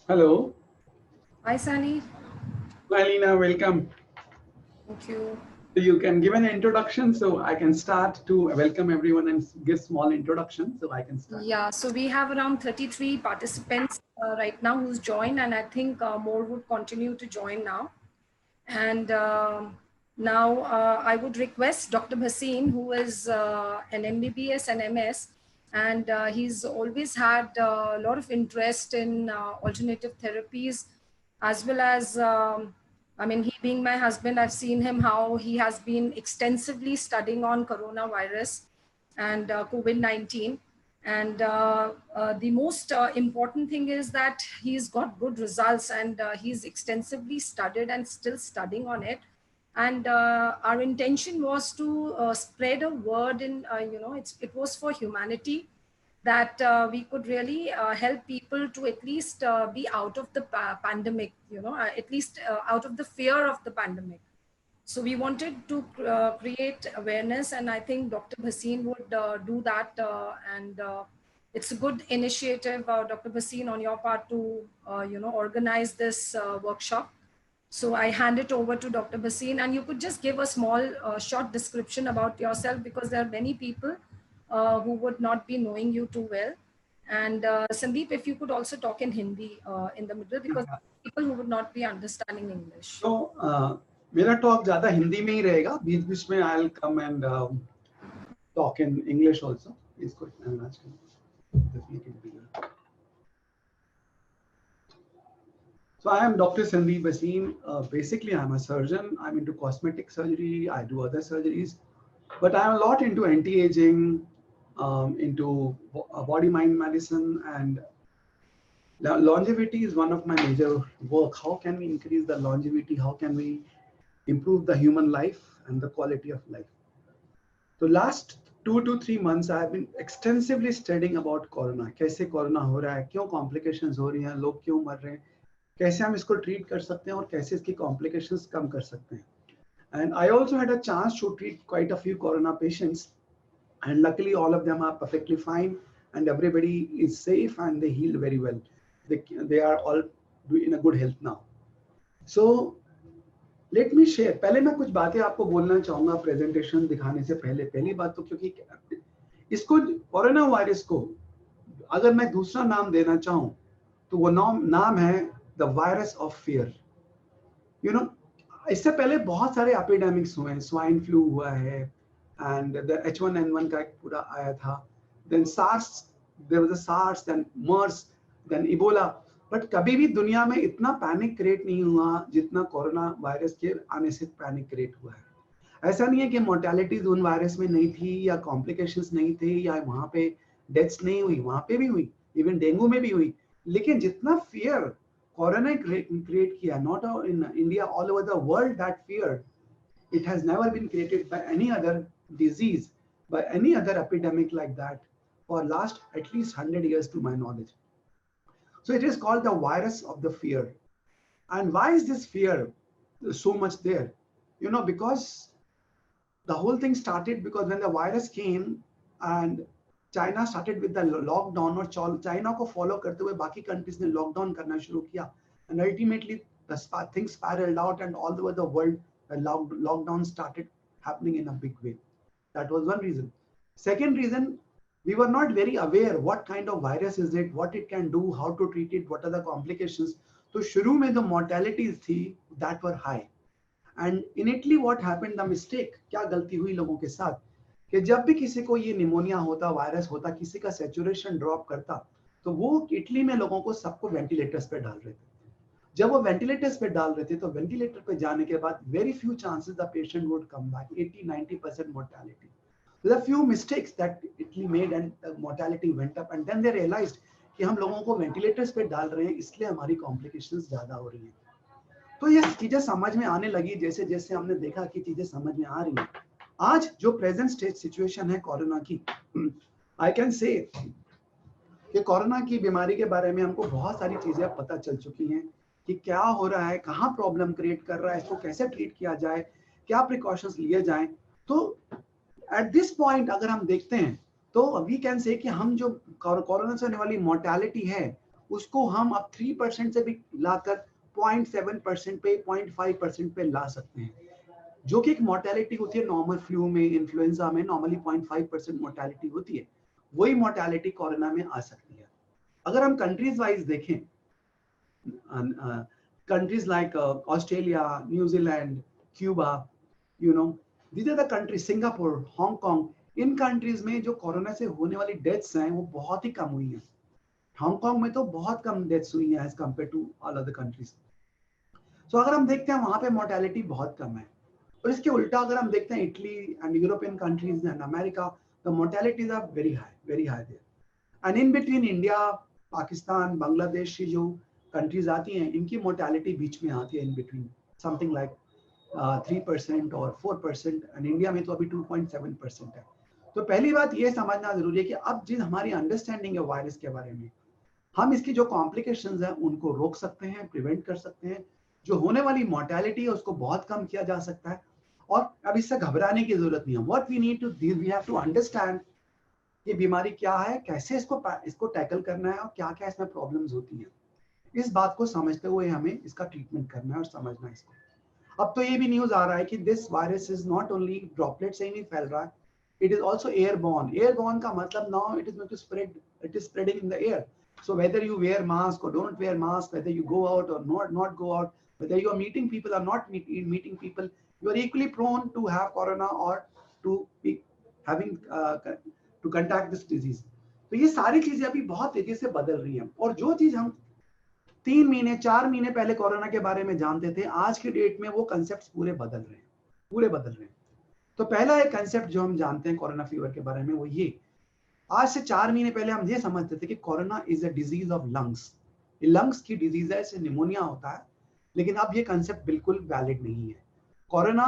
Hello, Hi, Sunny. Alina, welcome. Thank you. So you can give an introduction so I can start to welcome everyone and give small introduction so I can start. Yeah, so we have around 33 participants right now who's joined, and I think more would continue to join now. And now I would request Dr. Bhasin, who is an MBBS and MS, and he's always had a lot of interest in alternative therapies, as well as, I mean, he being my husband, I've seen him how he has been extensively studying on coronavirus and COVID-19. And the most important thing is that he's got good results, and he's extensively studied and still studying on it. And our intention was to spread a word in, it was for humanity, that we could really help people to at least be out of the pandemic, at least out of the fear of the pandemic. So we wanted to create awareness, and I think Dr. Bhasin would do that. And it's a good initiative, Dr. Bhasin, on your part to organize this workshop. So I hand it over to Dr. Bhasin, and you could just give a small, short description about yourself, because there are many people who would not be knowing you too well. And Sandeep, if you could also talk in Hindi in the middle, because people who would not be understanding English. तो मेरा talk ज़्यादा हिंदी में ही रहेगा बीच बीच में I will come and talk in English also इसको match करें. So I am Dr. Sandeep Basim. Basically, I'm a surgeon. I'm into cosmetic surgery. I do other surgeries, but I'm a lot into anti-aging, into body-mind medicine, and longevity is one of my major work. How can we increase the longevity? How can we improve the human life and the quality of life? So last 2 to 3 months, I have been extensively studying about corona. कैसे corona हो रहा है, क्यों complications हो रही हैं, लोग क्यों मर रहे हैं, कैसे हम इसको ट्रीट कर सकते हैं और कैसे इसकी कॉम्प्लिकेशंस कम कर सकते हैं. And I also had a chance to treat quite a few corona patients, and luckily all of them are perfectly fine, and everybody is safe and they healed very well. They are all in a good health now. So let me share. पहले मैं कुछ बातें आपको बोलना चाहूंगा presentation दिखाने से पहले. पहली बात तो क्योंकि इसको कोरोना वायरस को अगर मैं दूसरा नाम देना चाहूं तो वो नाम है the virus of fear. You know, इससे पहले बहुत सारे एपिडेमिक्स हुए हैं. स्वाइन फ्लू हुआ है, एंड द H1N1 का एक पूरा आया था. Then SARS, there was a SARS, then MERS, then Ebola. But कभी भी दुनिया में इतना पैनिक क्रिएट नहीं हुआ जितना कोरोना वायरस के आने से पैनिक क्रिएट हुआ है. ऐसा नहीं है कि मोर्टेलिटीज उन वायरस में नहीं थी या कॉम्प्लिकेशंस नहीं थे या वहां पे डेथ्स नहीं हुई, वहां पे भी हुई, इवन डेंगू में भी हुई. लेकिन जितना फियर कोरोना create किया, not in India, all over the world, that fear, it has never been created by any other disease, by any other epidemic like that for last at least 100 years to my knowledge. So it is called the virus of the fear. And why is this fear so much there? Because the whole thing started because when the virus came and China started with the lockdown, और China को follow करते हुए बाकी countries ने lockdown करना शुरू किया, and ultimately the things spiraled out and all over the world the lockdown started happening in a big way. That was one reason. Second reason, we were not very aware what kind of virus is it, what it can do, how to treat it, what are the complications. So शुरू में the mortalities थी that were high. And in Italy what happened, the mistake, क्या गलती हुई लोगों के साथ, कि जब भी किसी को ये निमोनिया होता, वायरस होता, किसी का सैचुरेशन ड्रॉप करता, तो वो इटली में लोगों को सबको वेंटिलेटर्स पे डाल रहे थे. जब वो वेंटिलेटर्स पे डाल रहे थे तो वेंटिलेटर पे जाने के बाद very few chances the patient would come back, 80-90% mortality. So there are few mistakes that Italy made and the mortality went up, and then they realized कि हम लोगों को वेंटिलेटर्स पे डाल रहे हैं इसलिए हमारी कॉम्प्लिकेशंस ज्यादा हो रही हैं. तो ये चीजें समझ में आने लगी जैसे जैसे हमने देखा कि चीजें समझ में आ रही हैं. आज जो प्रेजेंट स्टेज सिचुएशन है कोरोना की, आई कैन से कि कोरोना की बीमारी के बारे में हमको बहुत सारी चीजें पता चल चुकी हैं कि क्या हो रहा है, कहाँ प्रॉब्लम क्रिएट कर रहा है, इसको कैसे ट्रीट किया जाए, क्या प्रिकॉशंस लिए जाएं. तो एट दिस पॉइंट अगर हम देखते हैं तो वी कैन से कि हम जो कोरोना से होने वाली मोर्टेलिटी है उसको हम अब 3% से भी लाकर 0.7% पे 0.5% पे ला सकते हैं, जो कि एक मोर्टेलिटी होती है नॉर्मल फ्लू में, इन्फ्लुएंजा में नॉर्मली 0.5% मोर्टेलिटी होती है, वही मोर्टेलिटी कोरोना में आ सकती है। अगर हम कंट्रीज वाइज देखें, countries like Australia, New Zealand, Cuba, these are the countries, Singapore, Hong Kong, in countries में जो कोरोना से होने वाली डेथ्स हैं वो बहुत ही कम हुई हैं। हांगकांग में तो बहुत कम डेथ्स हुई हैं as compared to all other countries. So अगर हम देखते हैं वहां पे मोर्टेलिटी बहुत कम है। और इसके उल्टा अगर हम देखते हैं Italy and European countries and America, the mortalities are very high there. And in between India, Pakistan, Bangladesh की जो कंट्रीज आती हैं, इनकी मोर्टेलिटी बीच में आती है इन बिटवीन, समथिंग लाइक 3% और 4%, एंड इंडिया में तो अभी 2.7% है। तो पहली बात ये समझना जरूरी है कि अब जिस हमारी अंडरस्टैंडिंग है वायरस के बारे में, हम इसकी जो कॉम्प्लिकेशंस हैं उनको रोक सकते हैं, प्रिवेंट कर सकते हैं, जो होने वाली मोर्टेलिटी है उसको बहुत कम किया जा सकता है। और अब इससे घबराने की जरूरत नहीं है। What we need to we have to understand ये बीमारी क्या है, कैसे इसको टैकल करना है और क्या क्या इसमें प्रॉब्लम्स होती हैं। इस बात को समझते हुए हमें इसका ट्रीटमेंट करना है और समझना है इसको। अब तो ये भी न्यूज आ रहा है कि this virus is not only droplet से ही नहीं फैल रहा है, it is also airborne. Airborne का मतलब now it is going to spread, it is spreading in the air. So whether you wear mask or don't wear mask, whether you go out or not go out, whether you are meeting people or not meeting people, you are equally prone to have corona or to be having to contact this disease. तो ये सारी चीजें अभी बहुत तेजी से बदल रही हैं। और जो चीज हम 3 महीने 4 महीने पहले कोरोना के बारे में जानते थे, आज की डेट में वो कंसेप्ट पूरे बदल रहे हैं। तो पहला एक कंसेप्ट जो हम जानते हैं कोरोना फीवर के बारे में वो ये, आज से 4 महीने पहले हम ये समझते थे कि corona is a disease of lungs, ये लंग्स की डिजीज है, इससे निमोनिया होता है। लेकिन अब ये कंसेप्ट बिल्कुल वैलिड नहीं है। कोरोना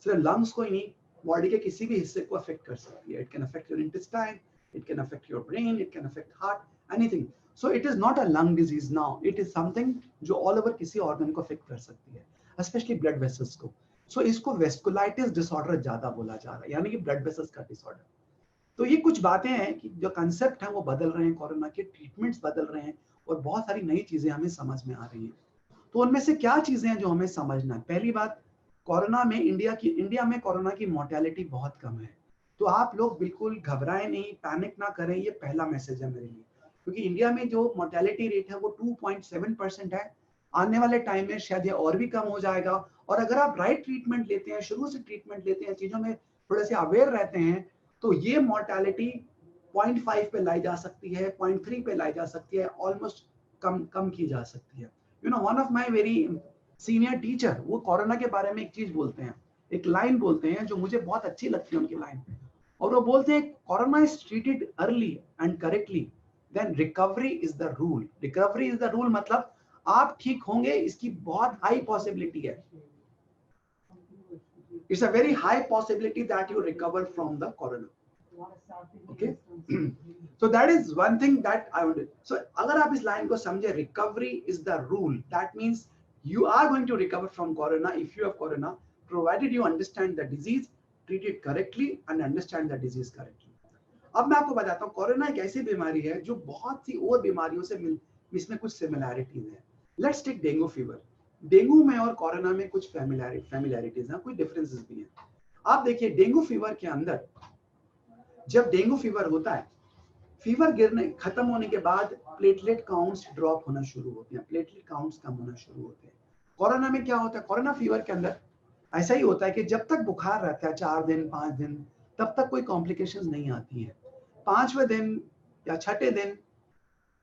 सिर्फ लंग्स को ही नहीं, बॉडी के किसी भी हिस्से को अफेक्ट कर सकती है। It can affect your intestine, it can affect your brain, it can affect heart, anything. So it is not a lung disease now, it is something जो ऑल ओवर किसी ऑर्गन को अफेक्ट कर सकती है, specially blood vessels को। सो इसको vasculitis disorder ज्यादा बोला जा रहा है, यानी कि ब्लड वेसल्स का डिसऑर्डर। तो ये कुछ बातें हैं कि जो कंसेप्ट है वो बदल रहे हैं, कोरोना के ट्रीटमेंट्स बदल रहे हैं और बहुत सारी नई चीजें हमें समझ में आ रही हैं। तो उनमें से क्या चीजें हैं जो हमें समझना है? पहली बात, कोरोना में इंडिया में कोरोना की मोर्टेलिटी बहुत कम है। तो आप लोग बिल्कुल घबराएं नहीं, पैनिक ना करें, ये पहला मैसेज है मेरे लिए। क्योंकि इंडिया में जो मोर्टेलिटी रेट है वो 2.7% है। आने वाले टाइम में शायद ये और भी कम हो जाएगा। और अगर आप राइट ट्रीटमेंट लेते हैं, शुरू से ट्रीटमेंट लेते हैं, चीजों में थोड़े से अवेयर रहते हैं, तो ये मोर्टेलिटी 0.5 पे लाई जा सकती है, 0.3 पे लाई जा सकती है, ऑलमोस्ट कम की जा सकती है। One of my very senior teacher, वो कोरोना के बारे में एक चीज बोलते हैं, एक लाइन बोलते हैं जो मुझे बहुत अच्छी लगती है उनकी लाइन। और वो बोलते हैं, corona is treated early and correctly, then recovery is the rule. Recovery is the rule मतलब आप ठीक होंगे, इसकी बहुत हाई पॉसिबिलिटी है। It's a very high possibility that you recover from the corona. Okay, so that is one thing that I would. So अगर आप इस लाइन को समझे, recovery is the rule. That means you are going to recover from corona if you have corona, provided you understand the disease, treat it correctly and understand the disease correctly. अब मैं आपको बताता हूँ, corona एक ऐसी बीमारी है जो बहुत सी और बीमारियों से इसमें कुछ सिमिलैरिटीज है। Let's take dengue fever. Dengue में और कोरोना में कुछ फैमिलैरिटीज हैं, कुछ डिफरेंसेस भी हैं। आप देखिए, डेंगू फीवर के अंदर जब डेंगू फीवर होता है, फीवर गिरने खत्म होने के बाद प्लेटलेट काउंट्स ड्रॉप होना शुरू होते हैं, प्लेटलेट काउंट्स कम होना शुरू होते हैं। कोरोना में क्या होता है? कोरोना फीवर के अंदर ऐसा ही होता है कि जब तक बुखार रहता है 4 दिन 5 दिन, तब तक कोई कॉम्प्लिकेशंस नहीं आती है। 5वें दिन या 6ठे दिन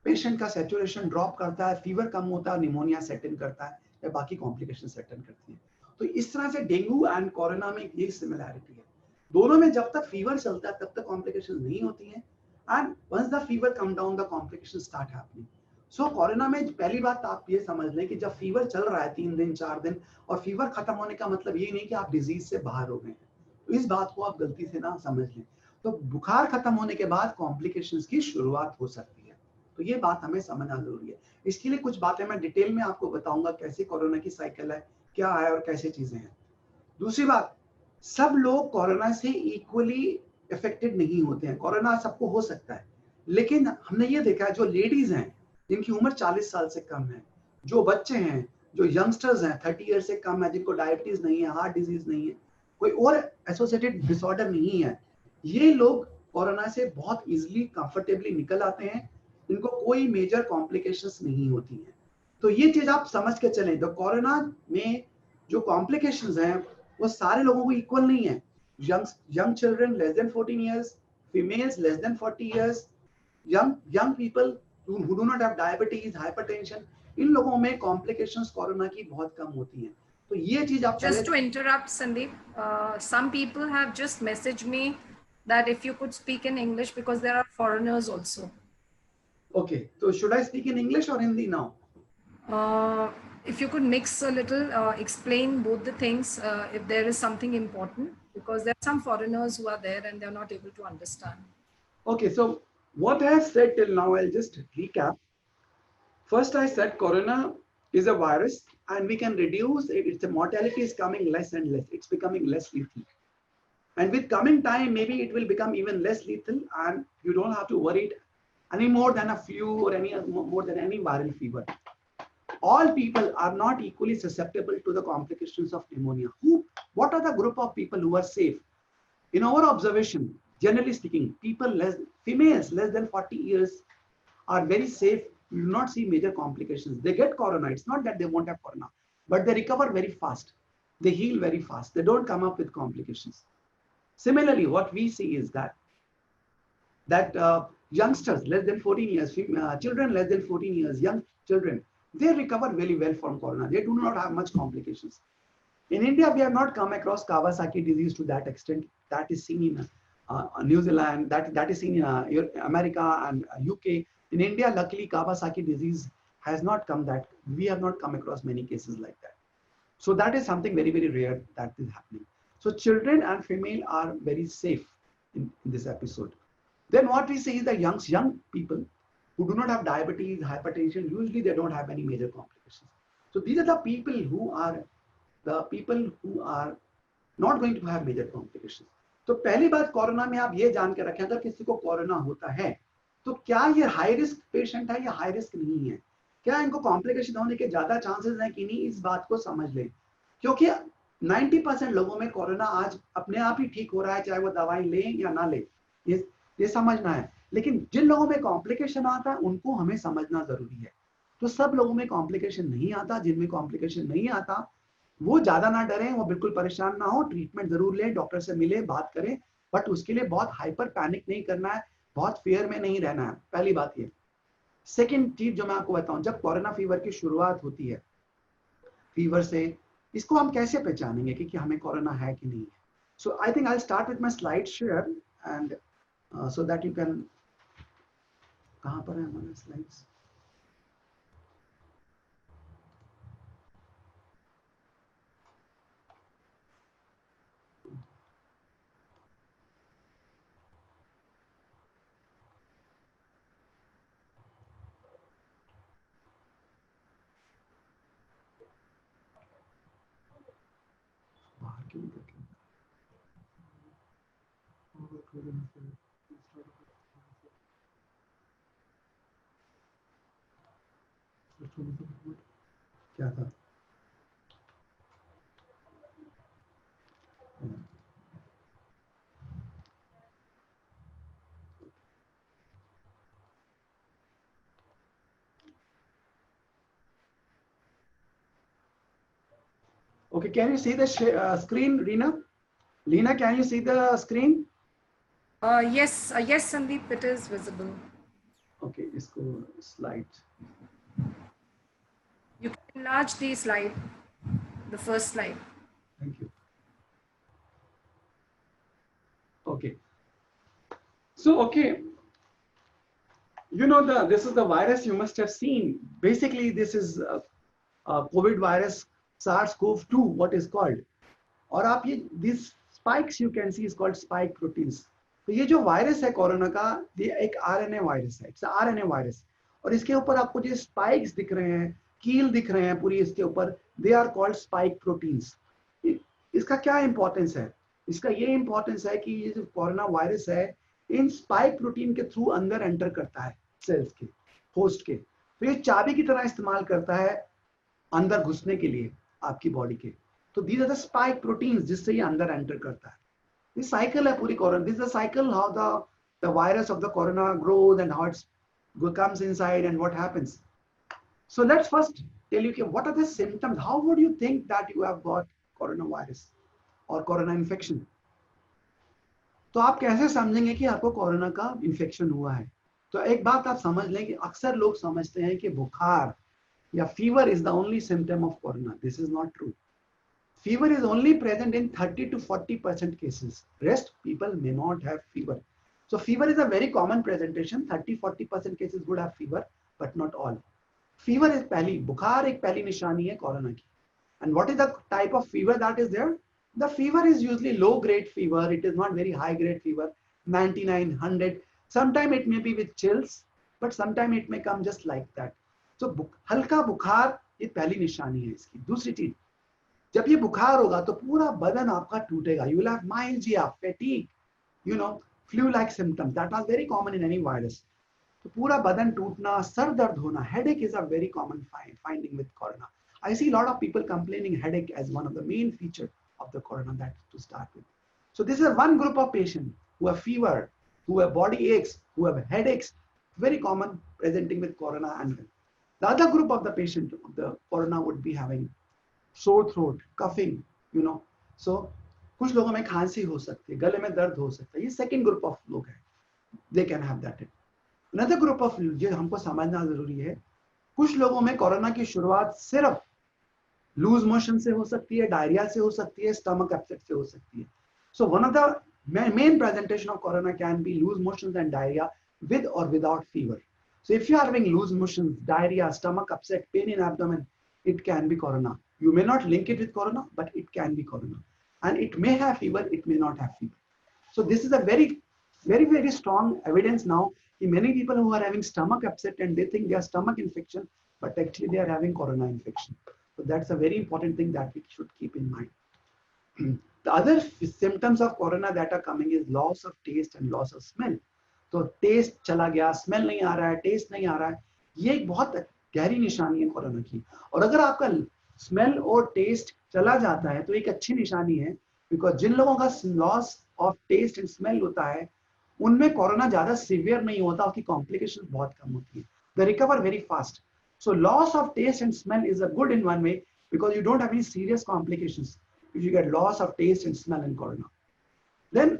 पेशेंट का सैचुरेशन ड्रॉप करता है, फीवर कम होता है, निमोनिया सेट इन करता है या बाकी कॉम्प्लिकेशन सेट इन करती है। तो इस तरह से डेंगू एंड कोरोना में ये सिमिलैरिटी है। दोनों में जब तक फीवर चलता है तब तक कॉम्प्लिकेशन नहीं होती हैं, and once the fever come down the complication start happening. So corona में पहली बात आप ये समझ लें कि जब फीवर चल रहा है 3 दिन 4 दिन और फीवर खत्म होने का मतलब ये नहीं कि आप डिजीज से बाहर हो गए हैं। तो इस बात को आप गलती से ना समझ लें। तो बुखार खत्म होने के बाद कॉम्प्लिकेशंस की शुरुआत हो सकती है। तो ये बात हमें समझना जरूरी है। इसके लिए कुछ बातें मैं डिटेल में आपको बताऊंगा, कैसे कोरोना की साइकिल है, क्या है और कैसे चीजें हैं। दूसरी बात, सब लोग कोरोना से इक्वली इफेक्टेड नहीं होते हैं। कोरोना सबको हो सकता है, लेकिन हमने ये देखा है जो लेडीज हैं जिनकी उम्र 40 साल से कम है, जो बच्चे हैं, जो यंगस्टर्स हैं 30 ईयर से कम है, जिनको डायबिटीज नहीं है, हार्ट डिजीज नहीं है, कोई और एसोसिएटेड डिसऑर्डर नहीं है, ये लोग कोरोना से बहुत इजीली कंफर्टेबली निकल आते हैं, इनको कोई मेजर कॉम्प्लिकेशंस नहीं होती हैं। तो ये चीज आप समझ के चलें, तो कोरोना में जो कॉम्प्लिकेशंस हैं वो सारे लोगों को इक्वल नहीं है। young children less than 14 years, females less than 40 years, young people who do not have diabetes, hypertension, इन लोगों में कॉम्प्लिकेशंस कोरोना की बहुत कम होती हैं। तो ये चीज आप Just to interrupt, Sandeep, some people have just messaged me that if you could speak in English because there are foreigners also. Okay, so should I speak in English or Hindi now? If you could mix a little, explain both the things if there is something important, because there are some foreigners who are there and they're not able to understand. Okay, so what I have said till now, I'll just recap. First, I said corona is a virus and we can reduce it. Its mortality is coming less and less. It's becoming less lethal. And with coming time, maybe it will become even less lethal and you don't have to worry any more than a flu or any more than any viral fever. All people are not equally susceptible to the complications of pneumonia. What are the group of people who are safe? In our observation, generally speaking, females less than 40 years are very safe. You do not see major complications. They get corona. It's not that they won't have corona, but they recover very fast. They heal very fast. They don't come up with complications. Similarly, what we see is that youngsters less than 14 years, children less than 14 years, young children, they recover very well from corona. They do not have much complications. In India, we have not come across Kawasaki disease to that extent. That is seen in New Zealand, that is seen in America and UK. In India, luckily, Kawasaki disease has not come that, we have not come across many cases like that. So that is something very, very rare that is happening. So children and female are very safe in this episode. Then what we see is the young people who do not have diabetes, hypertension, usually they don't have any major complications. So these are the people who are not going to have major complications. तो पहली बात corona में आप ये जान के रखें, अगर किसी को कोरोना होता है तो क्या ये हाई रिस्क पेशेंट है या हाई रिस्क नहीं है, क्या इनको कॉम्प्लिकेशन होने के ज्यादा चांसेस हैं कि नहीं, इस बात को समझ लें। क्योंकि 90% लोगों में कोरोना आज अपने आप ही ठीक हो रहा है, चाहे वो दवाई लें या ना लें, ये समझना है। लेकिन जिन लोगों में कॉम्प्लिकेशन आता है उनको हमें समझना जरूरी है। तो सब लोगों में कॉम्प्लिकेशन नहीं आता, जिनमें कॉम्प्लिकेशन नहीं आता वो ज्यादा ना डरें, वो बिल्कुल परेशान ना हो, ट्रीटमेंट जरूर लें, डॉक्टर से मिले, बात करें, बट उसके लिए बहुत हाइपर पैनिक नहीं करना है, बहुत फियर में नहीं रहना है। पहली बात ये। सेकेंड चीज जो मैं आपको बताऊं, जब कोरोना फीवर की शुरुआत होती है, फीवर से इसको हम कैसे पहचानेंगे कि हमें कोरोना है कि नहीं है। So I think I start with my slide share and so that you can, कहां पर है हमारे स्लाइड्स? बाहर क्यों निकल क्या था? Okay, can you see the screen, Reena? Leena, can you see the screen? Yes, Sandeep, it is visible. Okay, इसको slide. You can enlarge the slide, the first slide. Thank you. Okay. So, okay. You know, this is the virus you must have seen. Basically, this is COVID virus, SARS-CoV-2, what is called. और आप ये these spikes you can see is called spike proteins. तो ये जो virus है corona का, ये एक RNA वायरस है, इट्स RNA वायरस, और इसके ऊपर आपको जो स्पाइक्स दिख रहे हैं, कील दिख रहे हैं पूरी इसके ऊपर, they are called spike proteins. इसका क्या इंपॉर्टेंस है? इसका ये इंपॉर्टेंस है कि ये जो कोरोना वायरस है इन स्पाइक प्रोटीन के थ्रू अंदर एंटर करता है सेल्स के, होस्ट के, तो ये चाबी की तरह इस्तेमाल करता है अंदर घुसने के लिए आपकी बॉडी के। तो these are the spike proteins जिससे ये अंदर एंटर करता है। ये साइकिल है पूरी corona, this is the cycle how the virus of the corona grows and how it's comes inside and what happens. So let's first tell you what are the symptoms. How would you think that you have got coronavirus or corona infection? तो आप कैसे समझेंगे कि आपको corona का infection हुआ है? तो एक बात आप समझ लें कि अक्सर लोग समझते हैं कि बुखार या fever is the only symptom of corona. This is not true. Fever is only present in 30 to 40% cases. Rest people may not have fever. So fever is a very common presentation. 30-40% cases would have fever, but not all. Fever is पहली, बुखार एक पहली निशानी है corona की. And what is the type of fever that is there? The fever is usually low grade fever. It is not very high grade fever. 99, 100. Sometimes it may be with chills, but sometimes it may come just like that. So हल्का बुखार ये पहली निशानी है इसकी. दूसरी चीज, जब ये बुखार होगा तो पूरा बदन आपका टूटेगा. You will have myalgia, fatigue, flu-like symptoms. That was very common in any virus. तो पूरा बदन टूटना, सर दर्द होना, headache is a very common finding with corona. I see a lot of people complaining headache as one of the main features of the corona, that to start with. So this is one group of patients who have fever, who have body aches, who have headaches, very common presenting with corona. And the other group of the patient of the corona would be having sore throat, coughing, So कुछ लोगों में खांसी हो सकती है, गले में दर्द हो सकता है. ये सेकंड ग्रुप ऑफ लोग हैं. They can have that. Another group of जो हमको समझना जरूरी है, कुछ लोगों में कोरोना की शुरुआत सिर्फ लूज मोशन से हो सकती है, डायरिया से हो सकती है, स्टमक अपसेट से हो सकती है. So one of the main presentation of corona can be loose motions and diarrhea with or without fever. So if you are having loose motions, diarrhea, stomach upset, pain in abdomen, it can be corona. You may not link it with corona, but it can be corona. And it may have fever, it may not have fever. So this is a very, very, very strong evidence now. Many people who are having stomach upset and they think they are stomach infection, but actually they are having corona infection. So that's a very important thing that we should keep in mind. The other symptoms of corona that are coming is loss of taste and loss of smell. तो test चला गया, smell नहीं आ रहा है, test नहीं आ रहा है, ये एक बहुत गहरी निशानी है कोरोना की. और अगर आपका स्मेल और टेस्ट चला जाता है तो एक अच्छी निशानी है, बिकॉज जिन लोगों का loss of taste and smell होता है उनमें कोरोना ज्यादा सीवियर नहीं होता, उसकी कॉम्प्लिकेशन बहुत कम होती है. They recover very fast. So loss of taste and smell is a good in one way, because you don't have any serious complications if you get loss of taste and smell in corona. Then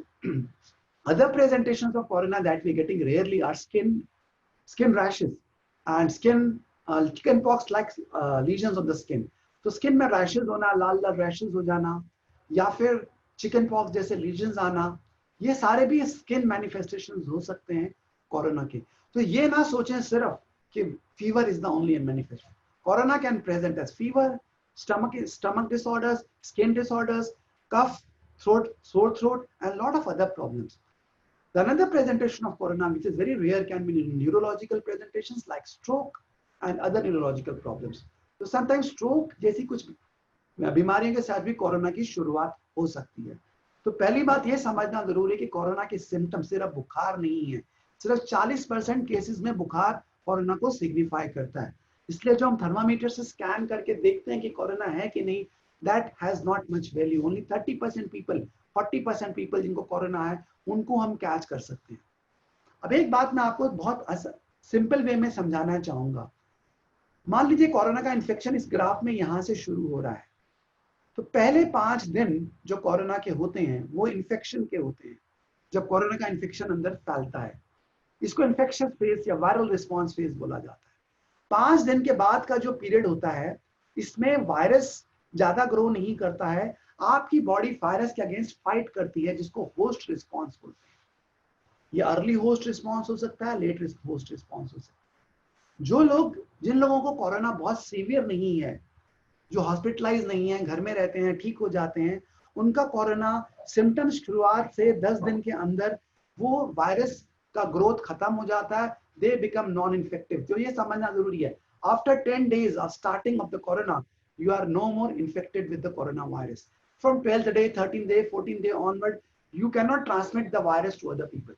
other presentations of corona that we're getting rarely are skin rashes and chicken pox like lesions of the skin. तो skin में rashes होना, लाल लाल rashes हो जाना, या फिर chicken pox जैसे lesions आना, ये सारे भी skin manifestations हो सकते हैं कोरोना के. तो ये ना सोचें सिर्फ कि fever is the only manifestation. Corona can present as fever, stomach disorders, skin disorders, cough, sore throat, and a lot of other problems. The another presentation of corona, which is very rare, can be neurological presentations like stroke and other neurological problems. So sometimes stroke जैसी कुछ बीमारियों के साथ भी corona की शुरुआत हो सकती है. तो पहली बात ये समझना जरूरी है कि कोरोना के सिम्टम सिर्फ बुखार नहीं है. सिर्फ 40% केसेस में बुखार कोरोना को सिग्निफाई करता है. इसलिए जो हम थर्मामीटर से स्कैन करके देखते हैं कि कोरोना है कि नहीं, that has not much value. Only 30% people, 40% people जिनको कोरोना है उनको हम कैच कर सकते हैं. अब एक बात मैं आपको बहुत सिंपल वे में समझाना चाहूंगा. मान लीजिए कोरोना का इन्फेक्शन इस ग्राफ में यहां से शुरू हो रहा है, तो पहले 5 दिन जो कोरोना के होते हैं वो इन्फेक्शन के होते हैं, जब कोरोना का इन्फेक्शन अंदर फैलता है. इसको इन्फेक्शन फेज या वायरल रिस्पॉन्स फेज बोला जाता है. 5 दिन के बाद का जो पीरियड होता है इसमें वायरस ज्यादा ग्रो नहीं करता है, आपकी बॉडी वायरस के अगेंस्ट फाइट करती है, जिसको होस्ट रिस्पॉन्स बोलते हैं. ये अर्ली होस्ट रिस्पॉन्स हो सकता है, लेट होस्ट रिस्पॉन्स हो सकता है. जिन लोगों को कोरोना बहुत सीवियर नहीं है, जो हॉस्पिटलाइज नहीं है, घर में रहते हैं, ठीक हो जाते हैं, उनका कोरोना सिम्टम्स शुरुआत से 10 दिन के अंदर वो वायरस का ग्रोथ खत्म हो जाता है. They become non-infective. तो ये समझना जरूरी है. After 10 days of starting of the corona, you are no more infected with the coronavirus. From 12th day, 13th day, 14th day onward, you cannot transmit the virus to other people.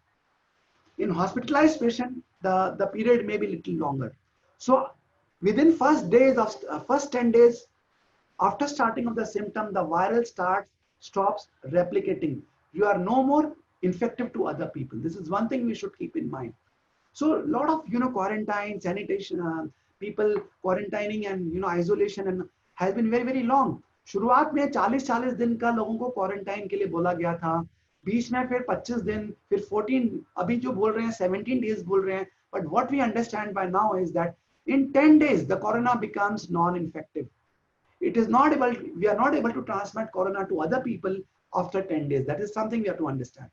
In hospitalized patient, the period may be little longer. So within first 10 days after starting of the symptom, the viral stops replicating. You are no more infective to other people. This is one thing we should keep in mind. So a lot of quarantine, sanitation, people quarantining and isolation and has been very very long. शुरुआत में 40-40 दिन का लोगों को quarantine के लिए बोला गया था, बीच में फिर 25 दिन, फिर 14, अभी जो बोल रहे हैं 17 days बोल रहे हैं. But what we understand by now is that in 10 days the corona becomes non-infective. It is not able, we are not able to transmit corona to other people after 10 days. That is something we have to understand.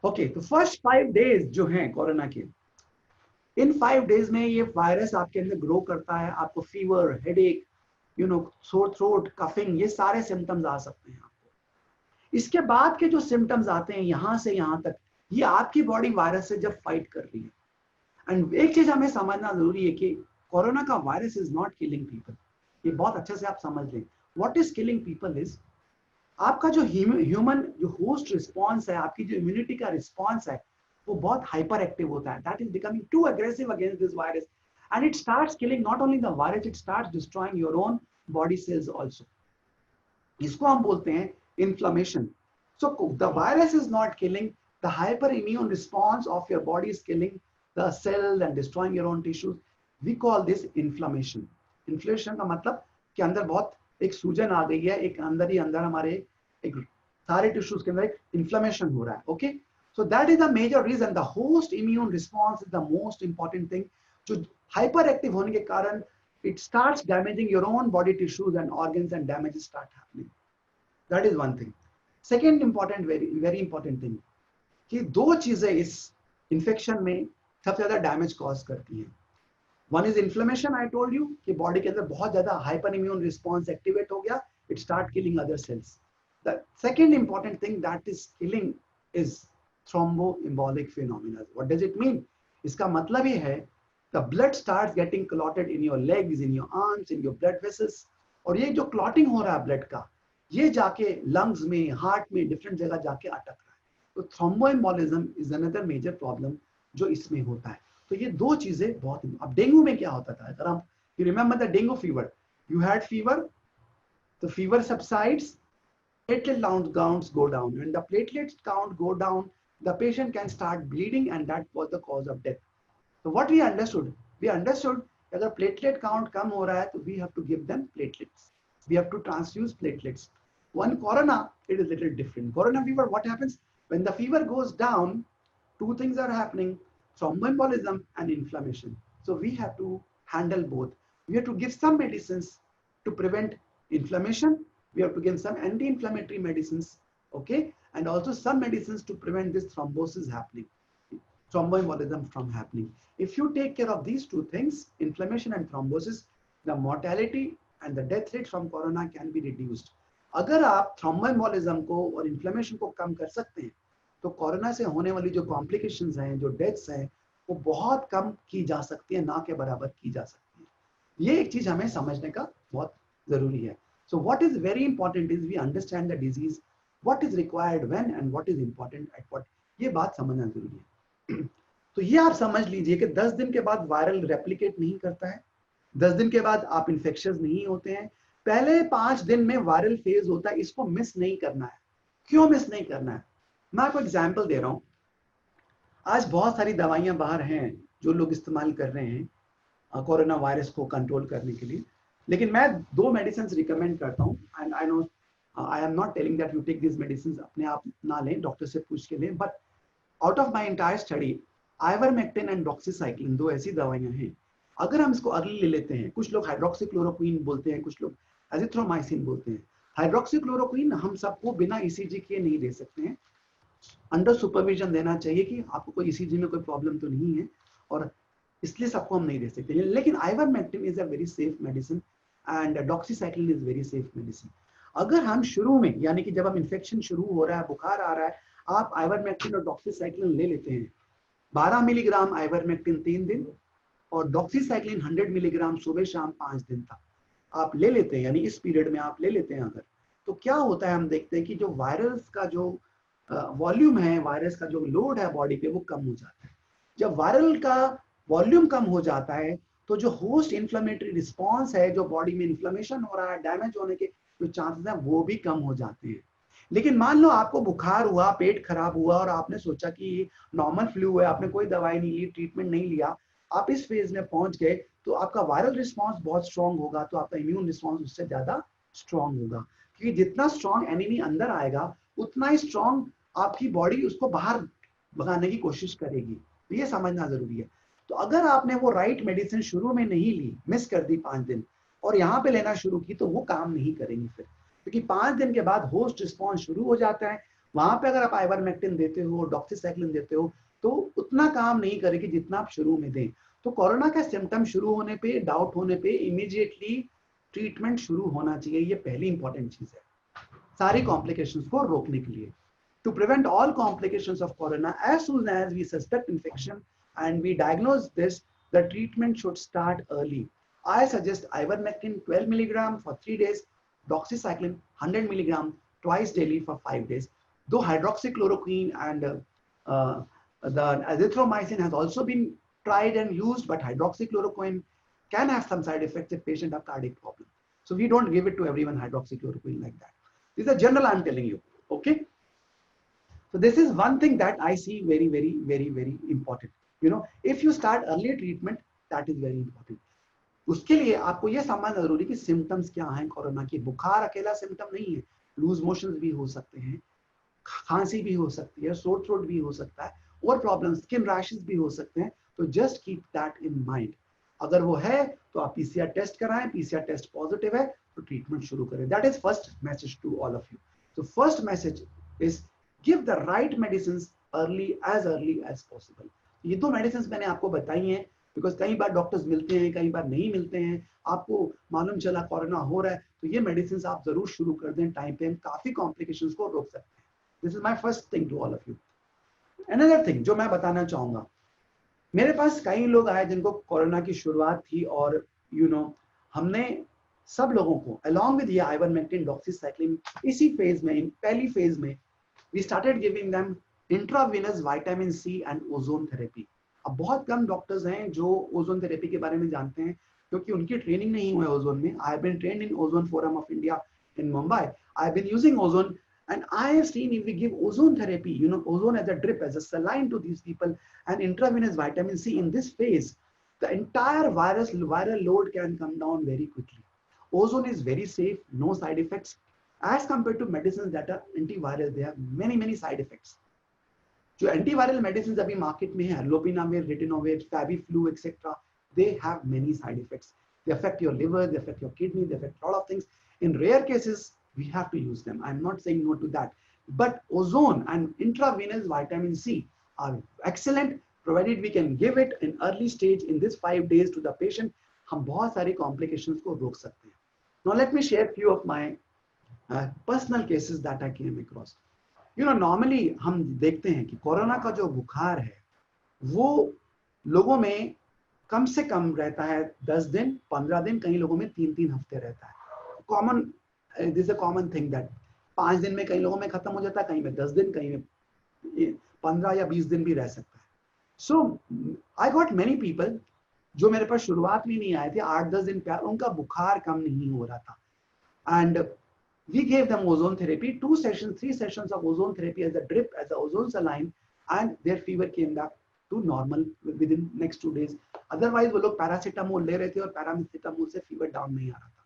Okay, the first 5 days जो हैं corona के, इन 5 days में ये virus आपके अंदर grow करता है, आपको fever, headache, sore throat, coughing, ये सारे सिम्टम्स आ सकते हैं आपको. इसके बाद के जो सिम्टम्स आते हैं यहाँ से यहाँ तक, ये आपकी बॉडी वायरस से जब फाइट कर रही है. एंड एक चीज हमें समझना जरूरी है कि कोरोना का virus is not killing people. ये बहुत अच्छे से आप समझ लें. What is killing people is आपका जो ह्यूमन जो होस्ट रिस्पॉन्स है, आपकी जो इम्यूनिटी का रिस्पॉन्स है, वो बहुत हाइपर एक्टिव होता है. That is becoming too aggressive against this virus and it starts killing not only the virus, it starts destroying your own body cells also. इसको हम बोलते हैं inflammation. So the virus is not killing, the hyper immune response of your body is killing the cells and destroying your own tissues. We call this inflammation. Inflammation का मतलब कि अंदर बहुत एक सूजन आ गई है, एक अंदर ही अंदर हमारे एक सारे टिश्यूज के अंदर एक इन्फ्लेमेशन हो रहा है. Okay, so that is the major reason. The host immune response is the most important thing. जो हाइपर एक्टिव होने के कारण it starts damaging your own body tissues and organs and damages start happening. That is one thing. Second important, very very important thing, कि दो चीजें इस infection में सबसे ज्यादा डैमेज कॉज करती हैं. One is inflammation. I told you कि बॉडी के अंदर बहुत ज्यादा हाइपर इम्यून रिस्पॉन्स एक्टिवेट हो गया, it start killing other sales. The second important thing that is killing is thromboembolic phenomena. What does it mean? इसका मतलब ये है the blood starts getting clotted in your legs, in your arms, in your blood vessels. और ये जो clotting हो रहा है blood का, ये जाके lungs में, heart में, different जगह जाके अटक रहा है. तो thromboembolism is another major problem जो इसमें होता है. तो ये दो चीजें बहुत. अब डेंगू में क्या होता था, अगर हम you remember the dengue fever, you had fever, the fever subsides, platelet counts go down. When the platelets count go down, the patient can start bleeding and that was the cause of death. So what we understood अगर platelet count कम हो रहा है तो we have to give them platelets. We have to transfuse platelets. One corona, it is a little different. Corona fever, what happens? When the fever goes down, two things are happening, thromboembolism and inflammation. So we have to handle both. We have to give some medicines to prevent inflammation. We have to give some anti-inflammatory medicines, okay? And also some medicines to prevent this thrombosis happening, thromboembolism from happening. If you take care of these two things, inflammation and thrombosis, the mortality and the death rate from corona can be reduced. अगर आप thromboembolism को और inflammation को कम कर सकते हैं, तो corona से होने वाली जो complications हैं, जो deaths हैं, वो बहुत कम की जा सकती है, ना के बराबर की जा सकती है. ये एक चीज हमें समझने का बहुत जरूरी है. So what is very important is we understand the disease, what is required when and what is important at what. ये बात समझना जरूरी है. तो ये आप समझ लीजिए कि 10 दिन के बाद वायरल रेप्लिकेट नहीं करता है, 10 दिन के बाद आप इन्फेक्शस नहीं होते हैं, पहले 5 दिन में वायरल फेज होता है. इसको मिस नहीं करना है. क्यों मिस नहीं करना है? मैं आपको एग्जांपल दे रहा हूं. आज बहुत सारी दवाइयां बाहर हैं जो लोग इस्तेमाल कर रहे हैं कोरोना वायरस को कंट्रोल करने के लिए, लेकिन मैं 2 मेडिसिन रिकमेंड करता हूं. And I know I am not telling that you take this medicine, अपने आप ना लें, डॉक्टर से पूछ के लें. But out of my entire study, ivermectin and doxycycline 2 ऐसी दवाइयां हैं. अगर हम इसको अर्ली ले लेते हैं, कुछ लोग हाइड्रोक्सीक्लोरोक्विन बोलते हैं, कुछ लोग एजिथ्रोमाइसिन बोलते हैं. हाइड्रोक्सीक्लोरोक्विन हम सबको बिना ईसीजी के नहीं दे सकते हैं, अंडर सुपरविजन देना चाहिए कि आपको कोई ईसीजी में कोई प्रॉब्लम तो नहीं है, और इसलिए सबको हम नहीं दे सकते. लेकिन ivermectin is a very safe medicine and doxycycline is very safe medicine. अगर हम शुरू में, यानी कि जब हम इन्फेक्शन शुरू हो रहा है, बुखार आ रहा है, आप आइवरमेक्टिन और डॉक्सीसाइक्लिन ले लेते हैं. 12 मिलीग्राम आइवरमेक्टिन 3 दिन और डॉक्सीसाइक्लिन 100 मिलीग्राम सुबह शाम 5 दिन तक आप ले लेते हैं, यानी इस पीरियड में आप ले लेते हैं अगर, तो क्या होता है, हम देखते हैं कि जो वायरस का जो वॉल्यूम है, वायरस का जो लोड है बॉडी पे, वो कम हो जाता है. जब वायरल का वॉल्यूम कम हो जाता है, तो जो होस्ट इन्फ्लेमेटरी रिस्पॉन्स है, जो बॉडी में इन्फ्लेमेशन हो रहा है, डैमेज होने के जो चांसेस हैं वो भी कम हो जाते हैं। लेकिन मान लो आपको बुखार हुआ, पेट खराब हुआ और आपने सोचा कि नॉर्मल फ्लू है, आपने कोई दवाई नहीं ली, ट्रीटमेंट नहीं लिया, आप इस फेज में पहुंच गए, तो आपका वायरल रिस्पॉन्स बहुत स्ट्रांग होगा, तो आपका इम्यून रिस्पॉन्स उससे ज्यादा स्ट्रांग होगा, क्योंकि जितना स्ट्रांग एनिमी अंदर आएगा उतना ही स्ट्रांग आपकी बॉडी उसको बाहर भगाने की कोशिश करेगी। तो ये समझना जरूरी है। तो अगर आपने वो राइट मेडिसिन शुरू में नहीं ली, मिस कर दी 5 दिन, और यहाँ पे लेना शुरू की, तो वो काम नहीं करेंगी फिर, क्योंकि 5 दिन के बाद होस्ट रिस्पॉन्स शुरू हो जाता है। वहां पे अगर आप आइवरमेक्टिन देते हो, डॉक्सीसाइक्लिन देते हो, तो उतना काम नहीं करेगी जितना आप शुरू में दें। तो कोरोना का सिम्टम शुरू होने पे, डाउट होने पे इमीडिएटली ट्रीटमेंट शुरू होना चाहिए। ये पहली इंपॉर्टेंट चीज है सारी कॉम्प्लिकेशंस को रोकने के लिए। To prevent all complications of corona, as soon as we suspect infection and we diagnose this, the treatment should start early. I suggest ivermectin 12 milligram for 3 days, doxycycline 100 milligram twice daily for 5 days. Though hydroxychloroquine and the azithromycin has also been tried and used, but hydroxychloroquine can have some side effects if patient have cardiac problem. So we don't give it to everyone hydroxychloroquine like that. This is a general I'm telling you, okay? So this is one thing that I see very, very, very, very important. You know, if you start early treatment, that is very important. उसके लिए आपको ये समझना जरूरी कि symptoms क्या हैं corona की। बुखार अकेला सिम्टम नहीं है, लूज मोशंस भी हो सकते हैं, खांसी भी हो सकती है, सोर थ्रोट भी हो सकता है, और प्रॉब्लम स्किन रैशेस भी हो सकते हैं। तो just keep that in mind. अगर वो है तो आप पीसीआर टेस्ट कराएं, पीसीआर टेस्ट पॉजिटिव है तो ट्रीटमेंट शुरू करें। That is first message to all of you. तो first message is give the right medicine early as possible। ये दो मेडिसिन मैंने आपको बताई हैं, बिकॉज कई बार डॉक्टर्स मिलते हैं, कई बार नहीं मिलते हैं, आपको मालूम चला कोरोना हो रहा है, तो ये मेडिसिन आप जरूर शुरू कर दें टाइम पे, काफी कॉम्प्लिकेशंस को रोक सकते हैं। This is my first thing to all of you. Another thing जो मैं बताना चाहूंगा, मेरे पास कई लोग आए जिनको कोरोना की शुरुआत थी, और हमने सब लोगों को along with ये ivermectin, doxycycline, इसी फेज में, पहली फेज में we started giving them intravenous vitamin C and ozone therapy। अब बहुत कम डॉक्टर्स हैं जो ओजोन थेरेपी के बारे में जानते हैं, क्योंकि उनकी ट्रेनिंग नहीं हुई है ओजोन में। I have been trained in Ozone Forum of India in Mumbai। I have been using ozone, and I have seen if we give ozone therapy, ozone as a drip, as a saline to these people, and intravenous vitamin C in this phase, the entire viral load can come down very quickly। Ozone is very safe, no side effects, as compared to medicines that are antiviral, they have many side effects। जो antiviral medicines अभी market में है, lopinavir, ritonavir, Fabiflu, etc., they have many side effects। They affect your liver, they affect your kidney, they affect a lot of things। In rare cases, we have to use them। I'm not saying no to that, but ozone and intravenous vitamin C are excellent, provided we can give it in early stage in this 5 days to the patient। हम बहुत सारी complications को रोक सकते हैं। Now let me share few of my personal cases that I came across. Normally हम देखते हैं कि कोरोना का जो बुखार है वो लोगों में कम से कम रहता है 10 दिन, 15 दिन, कई लोगों में 3-3 हफ्ते रहता है। Common, this a common thing that 5 दिन में कई लोगों में खत्म हो जाता है, कहीं में 10 दिन, कहीं में 15 या 20 दिन भी रह सकता है। So I got many people जो मेरे पास शुरुआत में नहीं आए थे, 8-10 दिन पे उनका बुखार कम नहीं हो रहा था, and we gave them ozone therapy, 2 sessions, 3 sessions of ozone therapy as a drip, as a ozone saline, and their fever came back to normal within next 2 days। Otherwise वो लोग पैरासीटामोल ले रहे थे और पैरासीटामोल से fever down नहीं आ रहा था।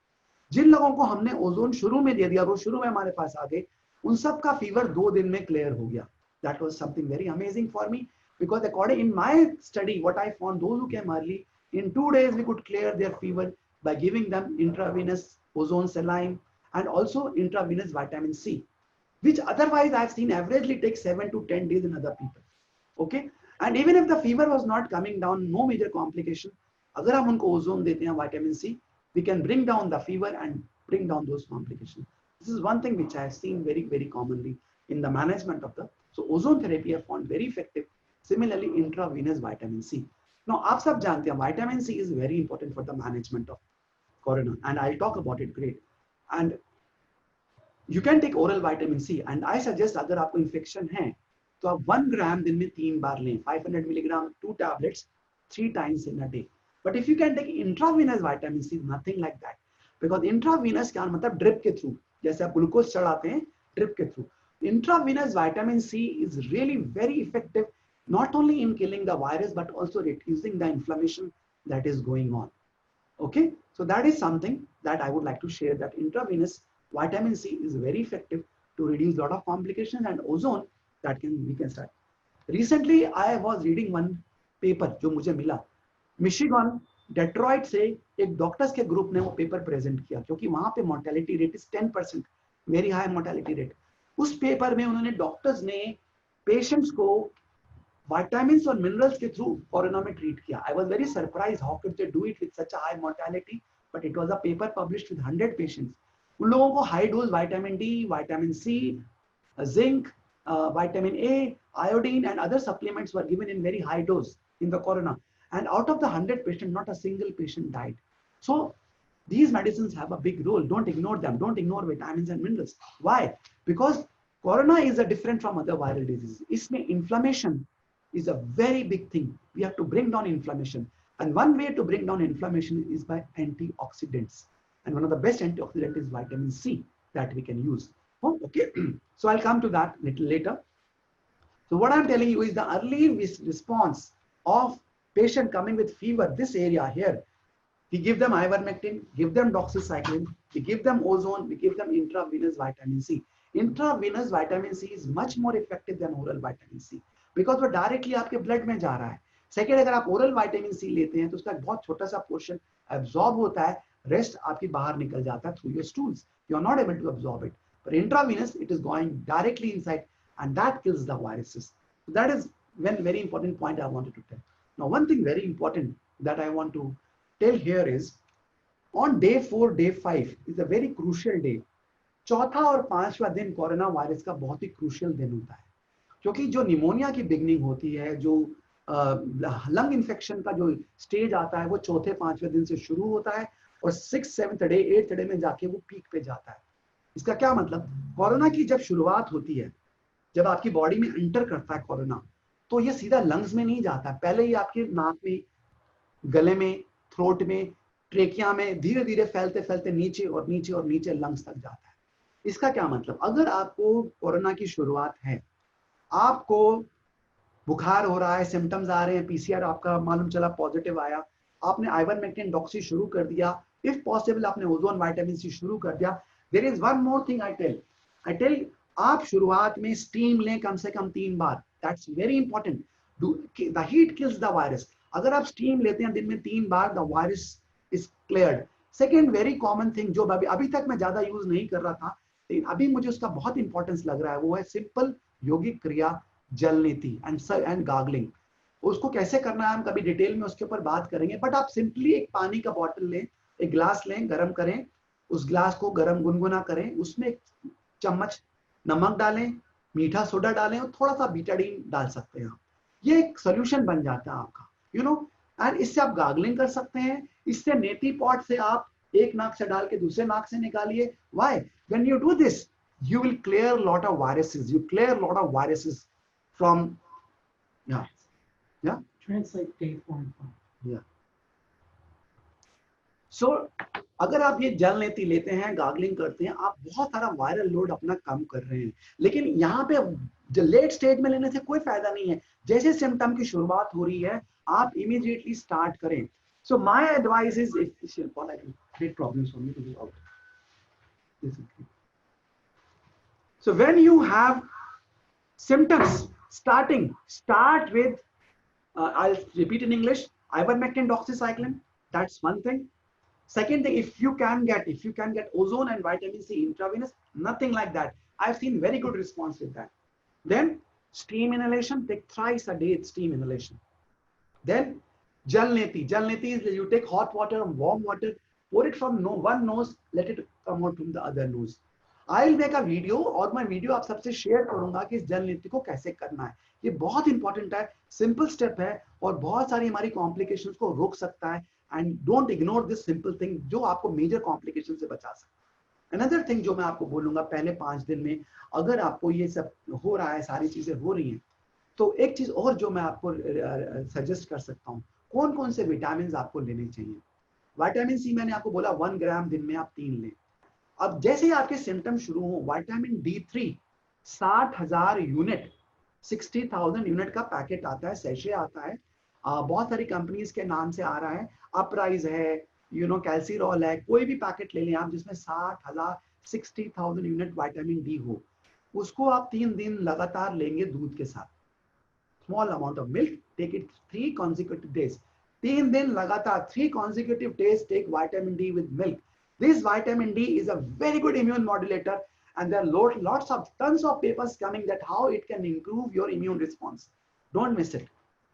जिन लोगों को हमने ओजोन शुरू में दे दिया, वो शुरू में हमारे पास आ गए, उन सब का फीवर 2 दिन में क्लियर हो गया। That was something very amazing for me, because according in my study, what I found, those who came early, in 2 days we could clear their fever by giving them intravenous ozone saline and also intravenous vitamin C, which otherwise I've seen averagely takes 7 to 10 days in other people। Okay, and even if the fever was not coming down, no major complication, अगर हम उनको ozone देते हैं vitamin C, we can bring down the fever and bring down those complications। This is one thing which I have seen very commonly in the management of the, so ozone therapy I found very effective। Similarly, intravenous vitamin C। Now आप सब जानते हैं vitamin C is very important for the management of corona, and I'll talk about it great। And you can take oral vitamin C, and I suggest अगर आपको infection है तो आप 1 ग्राम दिन में 3 बार लें, 500 milligram, 2 tablets 3 times in a day। But if you can take intravenous vitamin C, nothing like that. Because intravenous क्या मतलब ड्रिप के थ्रू, जैसे आप ग्लूकोज चढ़ाते हैं ड्रिप के through. Intravenous vitamin C is really very effective, not only in killing the virus but also reducing the inflammation that is going on. Okay, so that is something that I would like to share, that intravenous vitamin C is very effective to reduce a lot of complications, and ozone that we can start. Recently I was reading one paper जो मुझे मिला, Michigan Detroit से एक doctors के group ने वो paper present किया, क्योंकि वहां पे mortality rate is 10%, very high mortality rate. उस पेपर में उन्होंने डॉक्टर्स ने पेशेंट्स को vitamins और minerals के through कोरोना में treat किया. I was very surprised how could they do it with such a high mortality, but it was a paper published with 100 patients. उन लोगों को high dose vitamin D, vitamin C, zinc, vitamin A, iodine and other supplements were given in very high dose in the corona, and out of the 100 patients not a single patient died. So these medicines have a big role. Don't ignore them. Don't ignore vitamins and minerals. Why? Because corona is a different from other viral diseases. इसमें inflammation is a very big thing. We have to bring down inflammation, and one way to bring down inflammation is by antioxidants, and one of the best antioxidant is vitamin C that we can use. Oh, okay. So I'll come to that little later. So what I'm telling you is the early response of patient coming with fever, this area here, we give them ivermectin, give them doxycycline, we give them ozone, we give them intravenous vitamin C. Intravenous vitamin C is much more effective than oral vitamin C because वो directly आपके blood में जा रहा है. Second, अगर आप oral vitamin C लेते हैं तो उसका बहुत छोटा सा portion absorb होता है, rest आपकी बाहर निकल जाता है through your stools. You are not able to absorb it. But intravenous, it is going directly inside, and that kills the viruses. So that is one very important point I wanted to tell. Now, one thing very important that I want to tell here is on day 4, day 5 is a very crucial day. चौथा और पांचवा दिन corona virus का बहुत ही crucial दिन होता है, क्योंकि जो निमोनिया की बिगनिंग होती है, जो लंग इन्फेक्शन का जो स्टेज आता है वो चौथे पांचवें दिन से शुरू होता है और 6th, 7th day 8th day में जाके वो पीक पे जाता है. इसका क्या मतलब, कोरोना की जब शुरुआत होती है, जब आपकी बॉडी में एंटर करता है कोरोना, तो ये सीधा लंग्स में नहीं जाता, पहले ही आपके नाक में, गले में, थ्रोट में, ट्रेकिया में धीरे धीरे फैलते फैलते नीचे और नीचे और नीचे लंग्स तक जाता है. इसका क्या मतलब, अगर आपको कोरोना की शुरुआत है, आपको बुखार हो रहा है, सिम्टम्स आ रहे हैं, पीसीआर आपका मालूम चला पॉजिटिव आया, आपने आइवरमेक्टिन डॉक्सी शुरू कर दिया, इफ पॉसिबल आपने ओजोन विटामिन सी शुरू कर दिया. There is one more thing I tell, आप शुरुआत में स्टीम लें कम से कम 3 बार. That's very important. The heat kills the virus. अगर आप स्टीम लेते हैं दिन में 3 बार, the virus is cleared. Second very common thing जो अभी तक मैं ज्यादा यूज नहीं कर रहा था, लेकिन अभी मुझे उसका बहुत इंपॉर्टेंस लग रहा है, वो है सिंपल योगिक क्रिया, जल नीति एंड गार्गलिंग. उसको कैसे करना है हम कभी डिटेल में उसके ऊपर बात करेंगे, बट आप सिंपली एक पानी का बॉटल लें, एक ग्लास लें, गर्म करें, उस ग्लास को गर्म गुनगुना करें, उसमें 1 चम्मच नमक डालें, मीठा सोडा डालें और थोड़ा सा बीटाडीन डाल सकते हैं आप. ये एक सोल्यूशन बन जाता है आपका, यू नो, एंड इससे आप गार्गलिंग कर सकते हैं. इससे नेटी पॉट से आप एक नाक से डाल के दूसरे नाक से निकालिए. Why? When you do this you will clear a lot of viruses. You clear a lot of viruses from, yeah. Translate day 4 and 5. Yeah. So, अगर आप ये जल नीति लेते हैं, गार्गलिंग करते हैं, आप बहुत सारा वायरल लोड अपना कम कर रहे हैं. लेकिन यहाँ पे लेट स्टेज में लेने से कोई फायदा नहीं है. जैसे सिम्टम की शुरुआत हो रही है, आप इमीडिएटली स्टार्ट करें. So my advice is, if Paul, I can create problems for me to go out. So when you have symptoms start with, I'll repeat in English, ivermectin, doxycycline. That's one thing. Second thing, if you can get ozone and vitamin C intravenous, nothing like that. I've seen very good response with that. Then steam inhalation, take thrice a day steam inhalation. Then jal neti is you take hot water and warm water, pour it from one nose, let it come out from the other nose. I'll make a video, और मैं video आप सबसे share करूंगा कि इस जल नीति को कैसे करना है. ये बहुत इंपॉर्टेंट है, सिंपल स्टेप है और बहुत सारी हमारी कॉम्प्लिकेशंस को रोक सकता है. And don't ignore this simple thing जो आपको मेजर कॉम्प्लिकेशन से बचा सकता है. अनदर थिंग जो मैं आपको बोलूंगा, पहले 5 दिन में अगर आपको ये सब हो रहा है, सारी चीजें हो रही हैं, तो एक चीज और जो मैं आपको सजेस्ट कर सकता हूँ, कौन कौन से विटामिन आपको लेने चाहिए। विटामिन सी मैंने आपको बोला 1 ग्राम दिन में आप 3 लें। अब जैसे ही आपके सिम्टम शुरू हो, विटामिन D3 60,000 यूनिट 60,000 यूनिट का पैकेट आता है, सैशे आता है, बहुत सारी कंपनीज के नाम से आ रहा है, अपराइज है, कैल्सीरॉल है, कोई भी पैकेट ले लें आप जिसमें 60,000 यूनिट विटामिन डी हो, उसको आप 3 दिन लगातार लेंगे दूध के साथ। Small amount of milk, take it 3 consecutive days, 3 दिन लगातार 3 consecutive days take vitamin D with milk. This vitamin D is a very good immune modulator, and there are tons of papers coming that how it can improve your immune response. Don't miss it.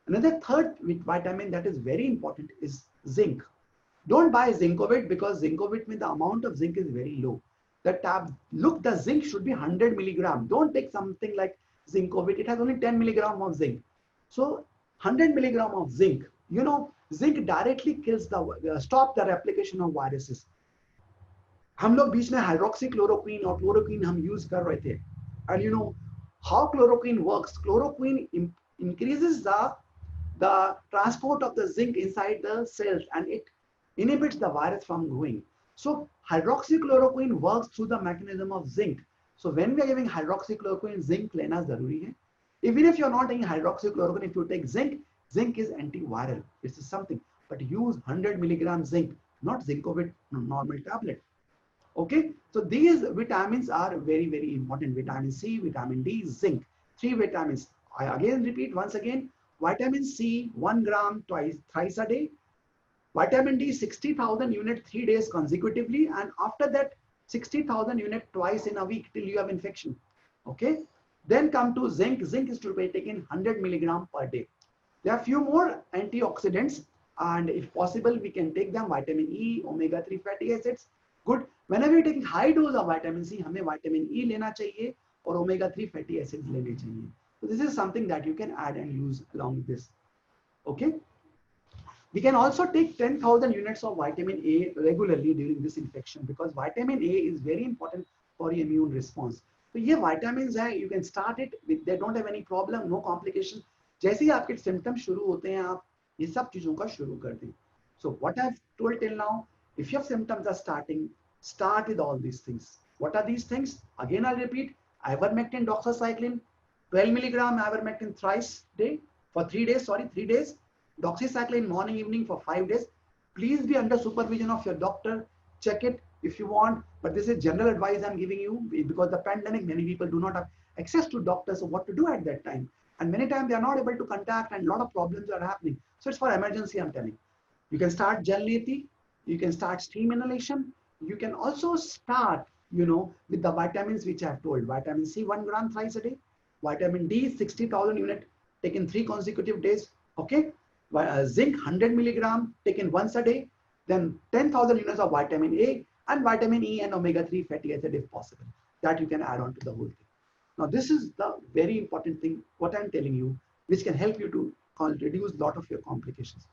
Another third vitamin that is very important is zinc. Don't buy Zincovit, because Zincovit with the amount of zinc is very low. The zinc should be 100 milligram. Don't take something like Zincovit. It has only 10 milligram of zinc. So 100 milligram of zinc. Zinc directly kills stop the replication of viruses. हम लोग बीच में hydroxychloroquine और chloroquine हम use कर रहे थे, and you know how chloroquine works. Chloroquine increases the transport of the zinc inside the cells, and it inhibits the virus from growing. So hydroxychloroquine works through the mechanism of zinc. So when we are giving hydroxychloroquine, zinc लेना जरूरी है. Even if you're not taking hydroxychloroquine, if you take zinc, zinc is antiviral. This is something, but use 100 milligram zinc, not Zincovit normal tablet. Okay, so these vitamins are very, very important. Vitamin C, vitamin D, zinc, 3 vitamins. I again repeat once again, vitamin C 1 gram thrice a day, vitamin D 60,000 unit 3 days consecutively, and after that 60,000 unit twice in a week till you have infection. Okay, then come to zinc. Zinc is to be taken 100 milligram per day. There are few more antioxidants, and if possible we can take them. Vitamin E, omega-3 fatty acids, good. Whenever you take high dose of vitamin C, हमें vitamin E लेना चाहिए और omega-3 fatty acids लेने चाहिए. So this is something that you can add and use along with this. Okay. We can also take 10,000 units of vitamin A regularly during this infection, because vitamin A is very important for your immune response. So ये vitamins हैं, you can start it with, they don't have any problem, no complication. जैसे ही आपके symptoms शुरू होते हैं, आप ये सब चीजों का शुरू कर दें. So what I've told till now, if your symptoms are starting, start with all these things. What are these things? Again, I'll repeat: ivermectin, doxycycline, 12 milligram ivermectin thrice day for 3 days. 3 days. Doxycycline morning, evening for 5 days. Please be under supervision of your doctor. Check it if you want, but this is general advice I'm giving you, because the pandemic, many people do not have access to doctors, so what to do at that time? And many times they are not able to contact, and a lot of problems are happening. So it's for emergency, I'm telling. You can start gel neti, you can start steam inhalation. You can also start, with the vitamins which I have told. Vitamin C 1 gram thrice a day. Vitamin D 60,000 unit taken 3 consecutive days. Okay. Zinc 100 milligram taken once a day. Then 10,000 units of vitamin A and vitamin E and omega-3 fatty acid if possible. That you can add on to the whole thing. Now this is the very important thing, what I'm telling you, which can help you to reduce lot of your complications.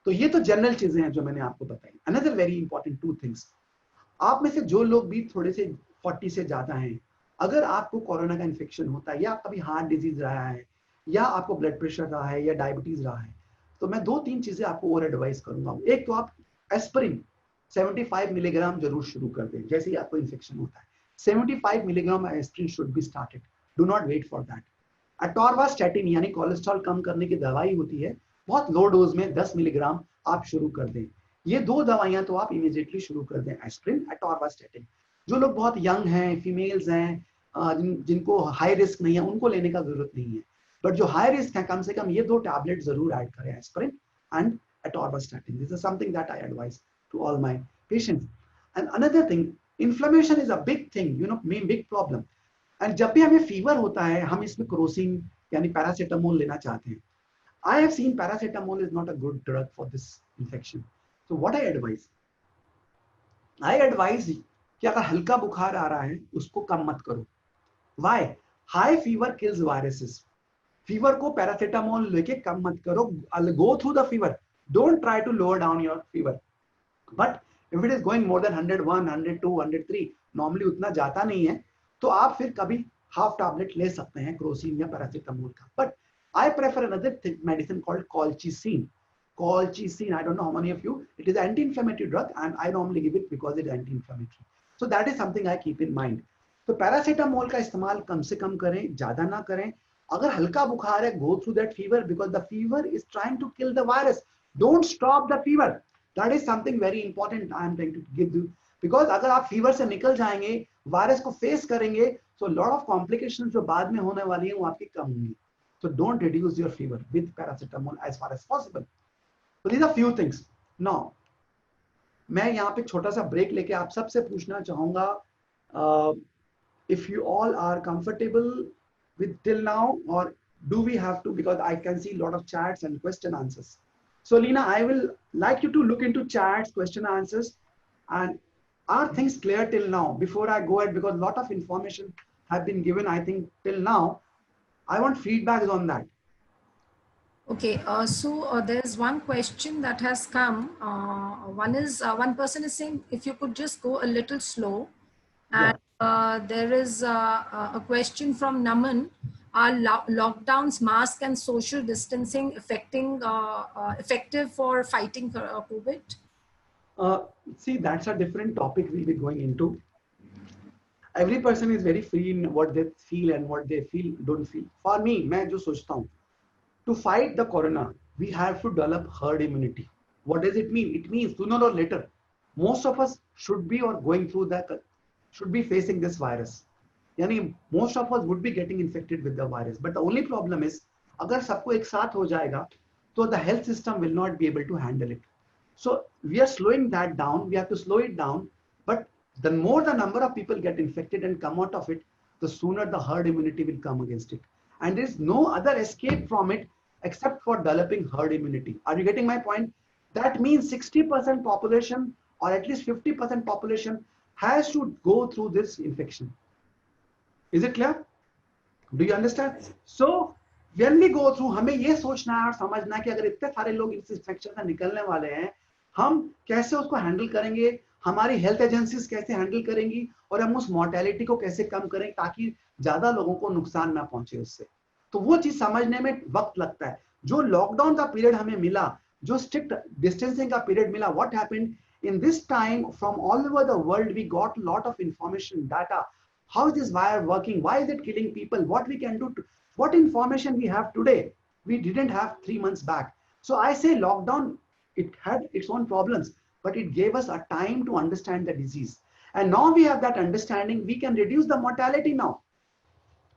तो ये तो general चीजें हैं जो मैंने आपको बताई. Another very important 2 things. आप में से जो लोग भी थोड़े से 40 से ज्यादा हैं, अगर आपको कोरोना का इन्फेक्शन होता है, या कभी हार्ट डिजीज रहा है, या आपको ब्लड प्रेशर रहा है, या डायबिटीज रहा है, तो मैं 2-3 चीजें आपको और एडवाइस करूंगा. एक तो आप एस्पिरिन 75 मिलीग्राम जरूर शुरू कर दें जैसे ही आपको इन्फेक्शन होता है. 75 milligram aspirin should be started. Do not wait for that. Atorvastatin यानी कोलेस्ट्रॉल कम करने की दवाई होती है, बहुत लो डोज में 10 मिलीग्राम आप शुरू कर दें. ये 2 दवाइयां तो आप इमीडिएटली शुरू कर दें, एस्पिरिन, अटोरवास्टैटिन. जो लोग बहुत यंग हैं, फीमेल्स हैं, जिनको हाई रिस्क नहीं है, उनको लेने का जरूरत नहीं है. बट जो हाई रिस्क है, कम से कम ये 2 टैबलेट जरूर ऐड करें, aspirin and atorvastatin. This is something that I advise to all my patients. And another thing, inflammation is a big thing, big problem. And जब भी हमें फीवर होता है, हम इसमें क्रोसिन यानी पैरासीटामोल लेना चाहते हैं. I have seen paracetamol is not a good drug for this infection. So what I advise कि अगर हल्का बुखार आ रहा है, उसको कम मत करो. Why? High fever kills viruses. Fever को पैरासीटामोल लेके कम मत करो. Go through the fever. Don't try to lower down your fever. But if it is going more than 101, 102, 103, normally उतना जाता नहीं है, तो आप फिर कभी हाफ टैबलेट ले सकते हैं क्रोसिन या पैरासीटामोल का. But I prefer another medicine called colchicine. colchicine. I don't know how many of you. It is an anti-inflammatory drug, and I normally give it because it's anti-inflammatory. So that is something I keep in mind. तो paracetamol का इस्तेमाल कम से कम करें, ज्यादा ना करें. अगर हल्का बुखार है, go through that fever because the fever is trying to kill the virus. Don't stop the fever. That is something very important I am trying to give you. Because अगर आप fever से निकल जाएंगे, वायरस को face करेंगे, so lot of complications जो बाद में होने वाली हैं वो आपकी कम होंगी. So don't reduce your fever with paracetamol as far as possible. So these are few things. Now, मैं यहाँ पे छोटा सा ब्रेक लेके आप सबसे पूछना चाहूँगा, if you all are comfortable with till now, or do we have to, because I can see a lot of chats and question answers. So Lina, I will like you to look into chats, question answers, and are things clear till now before I go ahead, because a lot of information have been given, I think, till now. I want feedback on that. Okay, so there's one question that has come. One person is saying if you could just go a little slow, and there is a question from Naman. Are lockdowns, mask and social distancing effective for fighting COVID? See, that's a different topic we'll be going into. Every person is very free in what they feel and what they feel, don't feel. For me, मैं जो सोचता हूँ, to fight the corona, we have to develop herd immunity. What does it mean? It means sooner or later, most of us should be should be facing this virus. यानी most of us would be getting infected with the virus. But the only problem is, अगर सबको एक साथ हो जाएगा, तो the health system will not be able to handle it. So we are slowing that down. We have to slow it down. But the more the number of people get infected and come out of it, the sooner the herd immunity will come against it. And there is no other escape from it except for developing herd immunity. Are you getting my point? That means 60% population, or at least 50% population, has to go through this infection. Is it clear? Do you understand? So when we go through, हमें ये सोचना है और समझना है कि अगर इतने सारे लोग इस इंफेक्शन से निकलने वाले हैं, हम कैसे उसको हैंडल करेंगे, हमारी हेल्थ एजेंसीज कैसे हैंडल करेंगी, और हम उस मोर्टेलिटी को कैसे कम करें ताकि ज्यादा लोगों को नुकसान ना पहुंचे उससे. तो वो चीज समझने में वक्त लगता है. जो लॉकडाउन का पीरियड हमें मिला, जो स्ट्रिक्ट डिस्टेंसिंग का पीरियड मिला, what happened in this time, from all over the world we got a lot of information, data. How is this virus working? Why is it killing people? What we can do what information we have today we didn't have 3 months back. So I say lockdown, it had its own problems, but it gave us a time to understand the disease, and now we have that understanding. We can reduce the mortality now.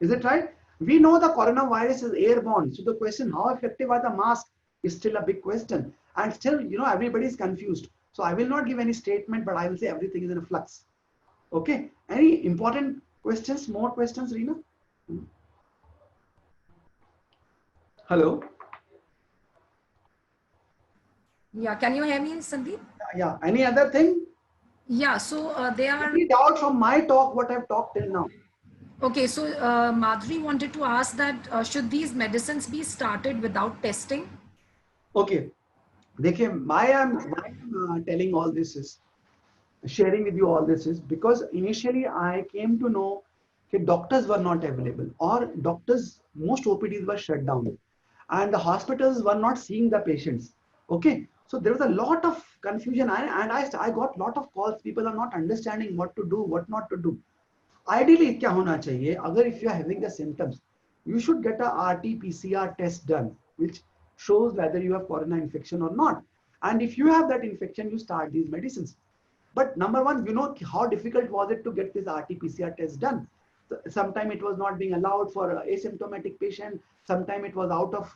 Is it right? We know the coronavirus is airborne, so the question how effective are the masks is still a big question, and still everybody is confused. So I will not give any statement, but I will say everything is in a flux. Okay, any important questions, more questions, Reena? Hello? Yeah, can you hear me, Sandeep? Yeah, any other thing? Yeah, so they are... Any doubt from my talk, what I've talked till now? Okay, so Madhuri wanted to ask that should these medicines be started without testing? Okay, why I'm telling all this is, sharing with you all this is because initially I came to know that doctors were not available, or doctors, most OPDs were shut down, and the hospitals were not seeing the patients. Okay, so there was a lot of confusion, and I got a lot of calls. People are not understanding what to do, what not to do. Ideally, क्या होना चाहिए? अगर if you are having the symptoms, you should get a RT-PCR test done, which shows whether you have corona infection or not. And if you have that infection, you start these medicines. But number one, how difficult was it to get this RT-PCR test done? Sometime it was not being allowed for asymptomatic patient. Sometime it was out of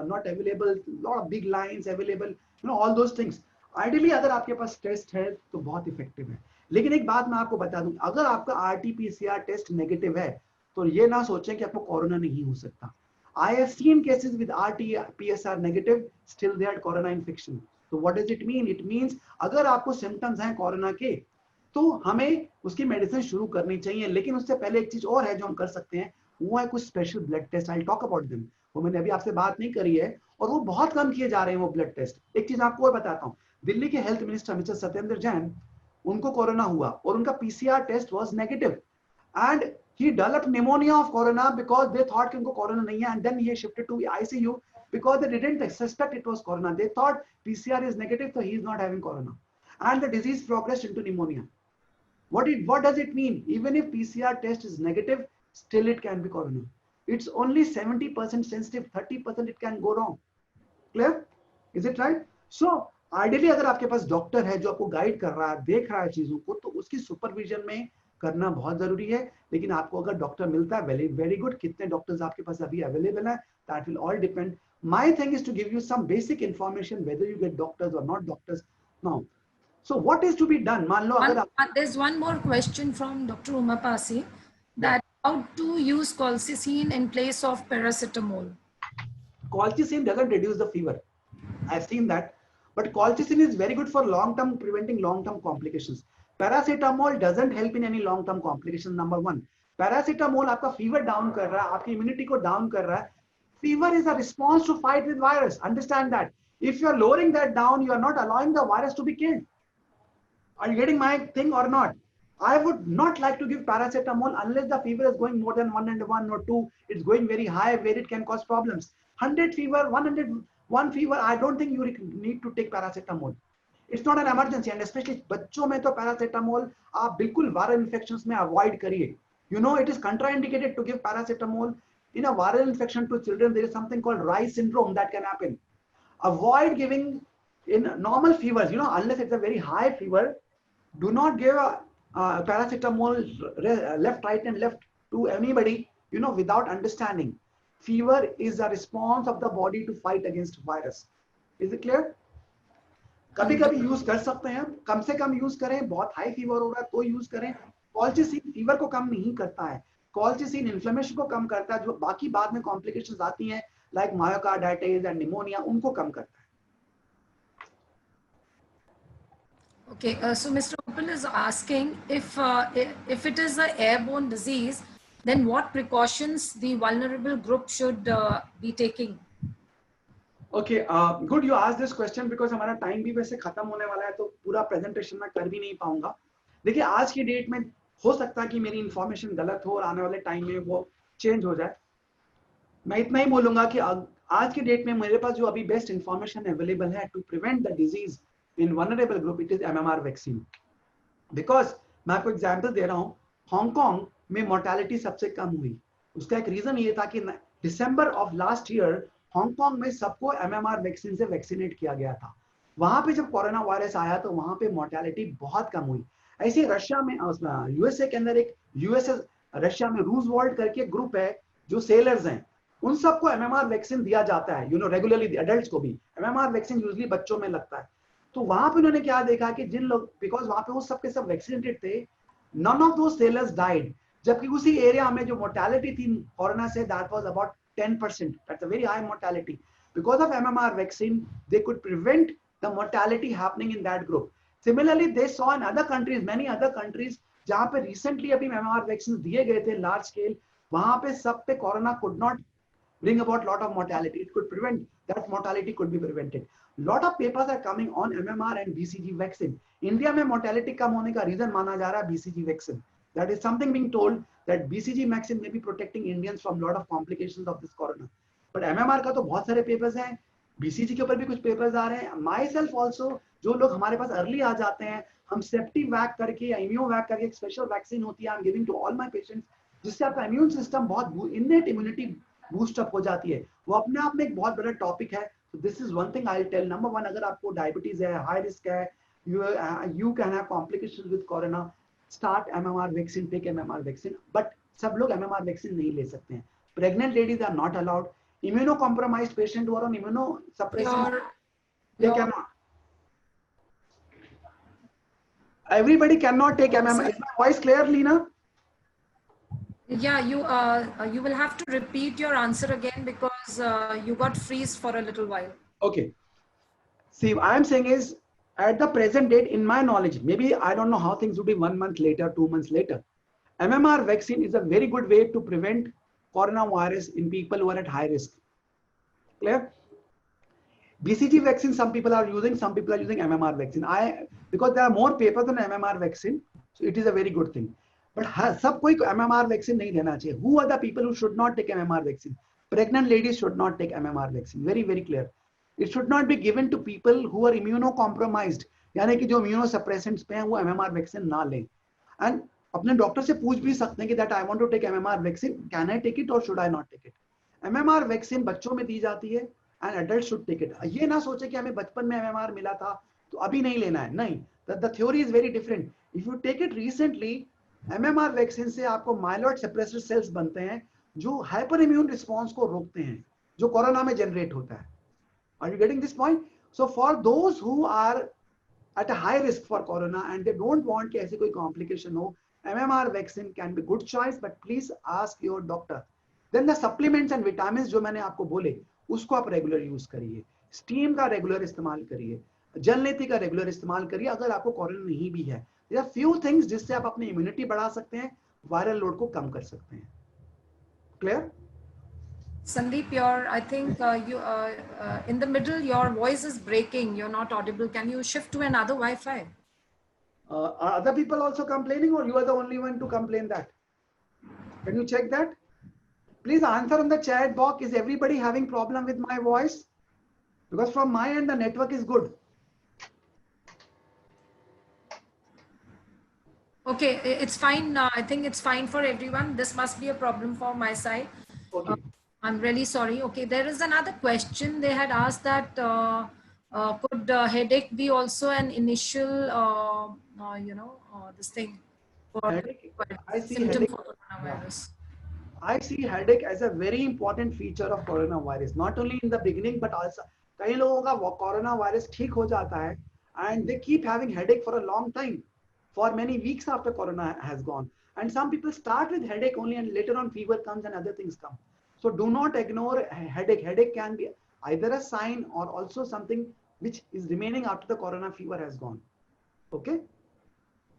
not available. A lot of big lines available. All those things. Ideally, अगर आपके पास test है तो बहुत effective है. लेकिन एक बात मैं आपको बता दूं, अगर आपका RT-PCR टेस्ट नेगेटिव है तो ये ना सोचें कि आपको कोरोना नहीं हो सकता. I have seen cases with RT-PCR negative, still they had corona infection. So what does it mean? It means अगर आपको symptoms हैं कोरोना के, तो हमें उसकी मेडिसिन शुरू करनी चाहिए. लेकिन उससे पहले एक चीज और है जो हम कर सकते हैं, वो है कुछ special blood test. I talk about them. वो मैंने अभी आपसे बात नहीं करी है, और वो बहुत कम किए जा रहे हैं वो ब्लड टेस्ट. एक चीज आपको और बताता हूँ, दिल्ली के health minister mister Satyendra Jain, उनको कोरोना हुआ और उनका PCR test was negative, and he developed pneumonia of corona because they thought कि उनको कोरोना नहीं है, and then he shifted to ICU. because they didn't suspect it was corona. They thought PCR is negative, so he is not having corona, and the disease progressed into pneumonia. What does it mean? Even if PCR test is negative, still it can be corona. It's only 70% sensitive, 30% it can go wrong. Clear? Is it right? So ideally अगर आपके पास doctor है जो आपको guide कर रहा है, देख रहा है चीजों को, तो उसकी सुपरविजन में करना बहुत जरूरी है. लेकिन आपको अगर डॉक्टर मिलता है, वेरी वेरी गुड. कितने डॉक्टर्स आपके पास अभी अवेलेबल है, that will all depend. My thing is to give you some basic information whether you get doctors or not doctors. Now so what is to be done? मान लो अगर there's one more question from Dr. Umapasi, that how to use colchicine in place of paracetamol. Colchicine doesn't reduce the fever. I've seen that. But colchicine is very good for long-term, preventing long-term complications. Paracetamol doesn't help in any long-term complications. Number one, paracetamol आपका fever down कर रहा है, आपकी immunity को down कर रहा है. Fever is a response to fight with virus. Understand that. If you are lowering that down, you are not allowing the virus to be killed. Are you getting my thing or not? I would not like to give paracetamol unless the fever is going more than 101 or 2. It's going very high where it can cause problems. 100 fever, 101 fever, I don't think you need to take paracetamol. It's not an emergency, and especially बच्चों में तो paracetamol आप बिल्कुल viral infections में avoid करिए. You know, it is contraindicated to give paracetamol in a viral infection to children. There is something called Reye syndrome that can happen. Avoid giving in normal fevers, you know, unless it's a very high fever. Do not give paracetamol left, right, and left to anybody, you know, without understanding. Fever is a response of the body to fight against virus. Is it clear? कभी कभी use कर सकते हैं, कम से कम use करें. बहुत high fever हो रहा है तो यूज करें. कॉल्चिसिन फीवर को कम नहीं करता है. कॉल्चिसिन इन्फ्लेमेशन को कम करता है. जो बाकी बाद में कॉम्प्लिकेशंस आती हैं लाइक मायोकार्डाइटिस एंड निमोनिया, उनको कम करता है. Okay, so Mr. Upal is asking if it is an airborne disease, then what precautions the vulnerable group should be taking? Okay, good you asked this question because हमारा time भी वैसे खत्म होने वाला है, तो पूरा प्रेजेंटेशन मैं कर भी नहीं पाऊंगा. देखिए आज की डेट में हो सकता है कि मेरी इंफॉर्मेशन गलत हो और आने वाले टाइम में वो चेंज हो जाए. मैं इतना ही बोलूंगा कि आज की डेट में मेरे पास जो अभी बेस्ट इंफॉर्मेशन अवेलेबल है to prevent the disease in vulnerable group, it is MMR vaccine. Because मैं आपको एग्जांपल दे रहा हूँ, हांगकांग में मोर्टेलिटी सबसे कम हुई. उसका एक रीजन ये था कि December of last year Hong Kong में सबको MMR वैक्सीन से वैक्सीनेट किया गया था. वहां पे जब कोरोना वायरस आया तो वहां पे मोर्टेलिटी बहुत कम हुई. ऐसे रशिया में, यूएसए के अंदर एक यूएसए रशिया में रूजवेल्ट करके ग्रुप है जो सेलर्स हैं, उन सबको MMR वैक्सीन दिया जाता है, यू नो, रेगुलरली. एडल्ट्स को भी MMR वैक्सीन यूजुअली बच्चों में लगता है. तो वहां पे उन्होंने क्या देखा कि जिन लोग, बिकॉज वहां पे वो सबके सब वैक्सीनेटेड थे, none of those sailors died. जबकि उसी एरिया में जो मोर्टेलिटी थी कोरोना से, that was about 10%. That's a very high mortality. Because of MMR vaccine they could prevent the mortality happening in that group. Similarly they saw in other countries, many other countries जहां पे recently अभी MMR vaccine दिए गए थे large scale, वहां पे सब पे corona could not bring about lot of mortality. It could prevent, that mortality could be prevented. Lot of papers are coming on MMR and BCG vaccine. India में mortality कम होने का reason माना जा रहा है BCG vaccine. That is something being told that BCG vaccine may be protecting Indians from lot of complications of this corona. But MMR का तो बहुत सारे papers हैं, BCG के ऊपर भी कुछ papers आ रहे हैं. Myself also, जो लोग हमारे पास early आ जाते हैं, हम सेप्टिवैक करके या इम्यूवैक करके एक स्पेशल वैक्सीन होती है, I am giving to all my patients, जिससे आपका इम्यून सिस्टम बहुत इननेट इम्यूनिटी बूस्ट अप हो जाती है. वो अपने आप में एक बहुत बड़ा टॉपिक है. So this is one thing I'll tell. Number one, अगर आपको डायबिटीज है, हाई रिस्क है, you can have complications with corona, start MMR vaccine, take MMR vaccine. But सब लोग MMR vaccine नहीं ले सकते हैं. Pregnant ladies are not allowed. Immunocompromised patient who are on immunosuppressant, they cannot. Everybody cannot take MMR. Is my voice clear, Leena? Yeah, you will have to repeat your answer again because you got freeze for a little while. Okay. See, I am saying is, at the present date, in my knowledge, maybe I don't know how things would be 1 month later, 2 months later. MMR vaccine is a very good way to prevent coronavirus in people who are at high risk. Clear? BCG vaccine, some people are using, some people are using MMR vaccine. Because there are more papers on MMR vaccine, so it is a very good thing. But सब कोई MMR vaccine नहीं देना चाहिए. Who are the people who should not take MMR vaccine? Pregnant ladies should not take MMR vaccine. Very, very clear. It should not be given to people who are immunocompromised. यानी कि जो immunosuppressants पे हैं वो MMR vaccine ना लें. And अपने doctor से पूछ भी सकते हैं कि that I want to take MMR vaccine. Can I take it or should I not take it? MMR vaccine बच्चों में दी जाती है and adults should take it. ये ना सोचे कि हमें बचपन में MMR मिला था तो अभी नहीं लेना है. नहीं. The theory is very different. If you take it recently, MMR vaccine से आपको myeloid suppressor cells बनते हैं जो हाइपर इम्यून रिस्पॉन्स को रोकते हैं जो कोरोना में जनरेट होता है. Are you getting this point? So for those who are at a high risk for corona and they don't want कि ऐसी कोई complication हो, MMR vaccine can be good choice, but please ask your doctor. Then the supplements and vitamins जो मैंने आपको बोले उसको आप रेगुलर यूज करिए. स्टीम का रेगुलर इस्तेमाल करिए, जलनेती का रेगुलर इस्तेमाल करिए अगर आपको कोरोना नहीं भी है. There are few things जिससे आप अपनी इम्यूनिटी बढ़ा सकते हैं, वायरल लोड को कम कर सकते हैं. Clear? Sandeep, I think you in the middle, your voice is breaking. You're not audible. Can you shift to another Wi-Fi? Are other people also complaining or you are the only one to complain that? Can you check that? Please answer on the chat box. Is everybody having problem with my voice? Because from my end, the network is good. Okay, it's fine. I think it's fine for everyone. This must be a problem for my side. Okay. I'm really sorry. Okay, there is another question. They had asked that could headache be also an initial, this thing for Headache, I see symptom headache. for coronavirus? I see headache as a very important feature of coronavirus. Not only in the beginning, but also कई लोगों का coronavirus ठीक हो जाता है and they keep having headache for a long time, for many weeks after corona has gone. And some people start with headache only and later on fever comes and other things come. So do not ignore headache. Headache can be either a sign or also something which is remaining after the corona fever has gone. Okay.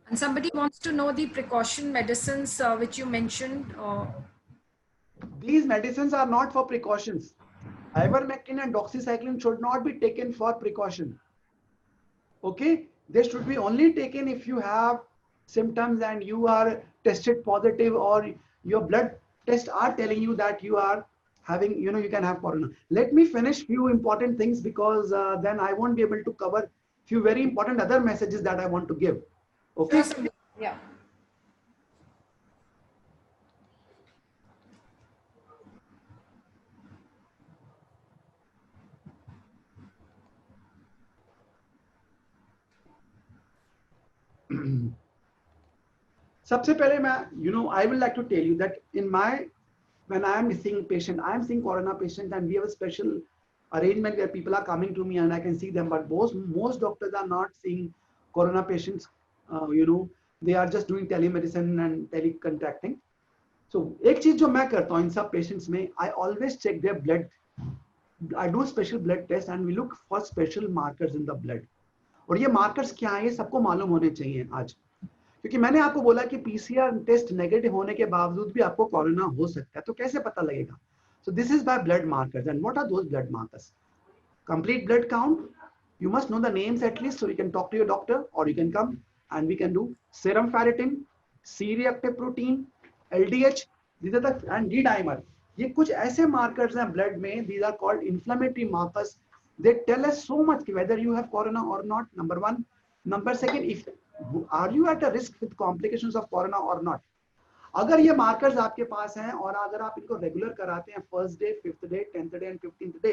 And somebody wants to know the precaution medicines which you mentioned. These medicines are not for precautions. Ivermectin and doxycycline should not be taken for precaution. Okay. They should be only taken if you have symptoms and you are tested positive or your blood tests are telling you that you are having, you can have corona. Let me finish few important things because then I won't be able to cover few very important other messages that I want to give. Okay. Yeah. सबसे पहले मैं, I would like to tell you that when I am seeing patient, I am seeing corona patient and we have a special arrangement where people are coming to me and I can see them, but most doctors are not seeing corona patients. They are just doing telemedicine and telecontracting. So एक चीज जो मैं करता हूँ इन सब patients में, I always check their blood. I do special blood test and we look for special markers in the blood. और ये markers क्या है ये सबको मालूम होने चाहिए आज, क्योंकि मैंने आपको बोला कि PCR टेस्ट नेगेटिव होने के बावजूद भी आपको कोरोना हो सकता है, तो कैसे पता लगेगा? So this is by blood markers. And what are those blood markers? Complete blood count. You must know the names at least, so you can talk to your doctor or you can come and we can do serum ferritin, C-reactive protein, LDH, these are the, and D-dimer. ये कुछ ऐसे markers हैं blood में, these are called inflammatory markers. They tell us so much whether you have corona or not, number one. Number second, are you at a risk with complications of corona or not? अगर ये markers आपके पास हैं और अगर आप इनको regular कराते हैं first day, fifth day, 10th day and 15th day,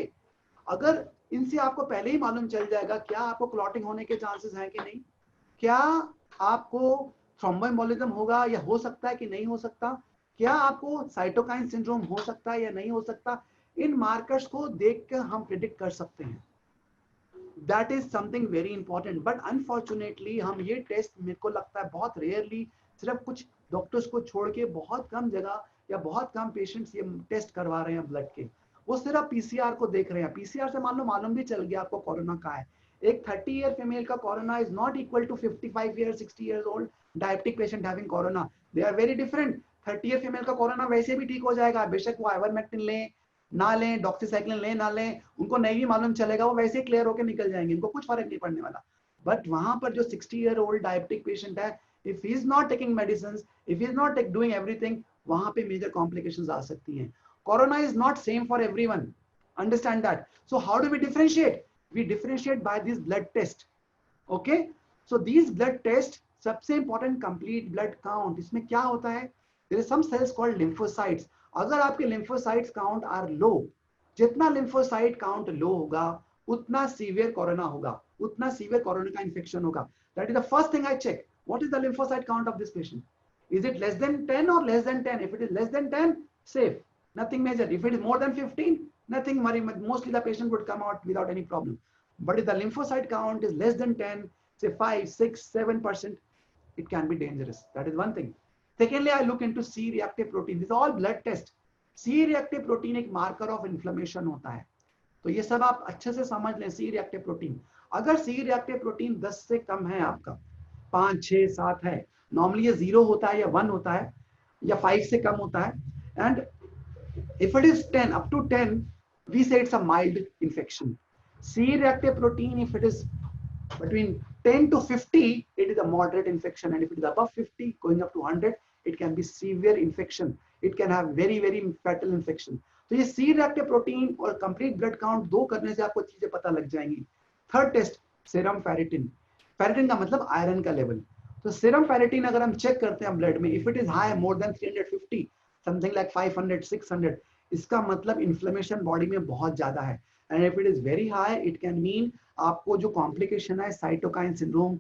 अगर इनसे आपको पहले ही मालूम चल जाएगा क्या आपको क्लॉटिंग होने के चांसेस हैं कि नहीं, क्या आपको थ्रोम्बोएम्बोलिज्म होगा या हो सकता है कि नहीं हो सकता, क्या आपको साइटोकाइन सिंड्रोम हो सकता है या नहीं हो सकता, इन मार्कर्स को देखकर हम प्रेडिक्ट कर सकते हैं. That is something very important. But unfortunately हम ये टेस्ट मेरे को लगता है बहुत रेयरली, सिर्फ कुछ डॉक्टर्स को छोड़ के बहुत कम जगह या बहुत कम पेशेंट्स ये टेस्ट करवा रहे हैं ब्लड के. वो सिर्फ पीसीआर को देख रहे हैं. पीसीआर से मालूम भी चल गया आपको कोरोना का है. एक 30 ईयर फीमेल का corona is not equal to 55 year 60 years old diabetic patient having corona. They are very different. 30 year female का कोरोना वैसे भी ठीक हो जाएगा, बेशक वो आइवरमेक्टिन लें ना लें, डॉक्सीसाइक्लिन लें ना लें, उनको नहीं भी मालूम चलेगा, वो वैसे ही क्लियर होकर निकल जाएंगे, इनको कुछ फर्क नहीं पड़ने वाला. बट वहां पर जो 60 ईयर ओल्ड डायबिटिक पेशेंट है, if he is not taking medicines, if he is not doing everything, वहां पे मेजर कॉम्प्लिकेशंस आ सकती हैं. Corona is not same for everyone. Understand that. So how do we differentiate? We differentiate by this blood test. Okay. So these blood tests, सबसे important complete blood count. इसमें क्या होता है? There is some cells called lymphocytes. अगर आपके lymphocytes count are low, जितना lymphocyte count low होगा, उतना severe corona होगा, उतना severe corona का infection होगा. That is the first thing I check. What is the lymphocyte count of this patient? Is it less than 10 or less than 10? If it is less than 10, safe, nothing major. If it is more than 15, nothing, mostly the patient would come out without any problem. But if the lymphocyte count is less than 10, say 5, 6, 7%, it can be dangerous. That is one thing. Secondly, I look into C-reactive protein. These are all blood tests. C-reactive protein एक marker of inflammation होता है. तो ये सब आप अच्छे से समझ लें. C-reactive protein. अगर C-reactive protein 10 से कम है आपका, 5, 6, 7 है, normally ये 0 होता है या 1 होता है या 5 से कम होता है. And if it is 10, up to 10, we say it's a mild infection. C-reactive protein, if it is between 10 to 50, it is a moderate infection. And if it is above 50, going up to 100, it can be severe infection. It can have very, very fatal infection. तो ये C-reactive protein और complete blood count दो करने से आपको चीजें पता लग जाएंगी. Third test, serum ferritin. Ferritin का मतलब आयरन का लेवल. तो serum ferritin अगर हम चेक करते हैं ब्लड में, if it is high more than 350, something like 500, 600, इसका मतलब inflammation बॉडी में बहुत ज्यादा है. And if it is very high, it can mean आपको जो complication है cytokine syndrome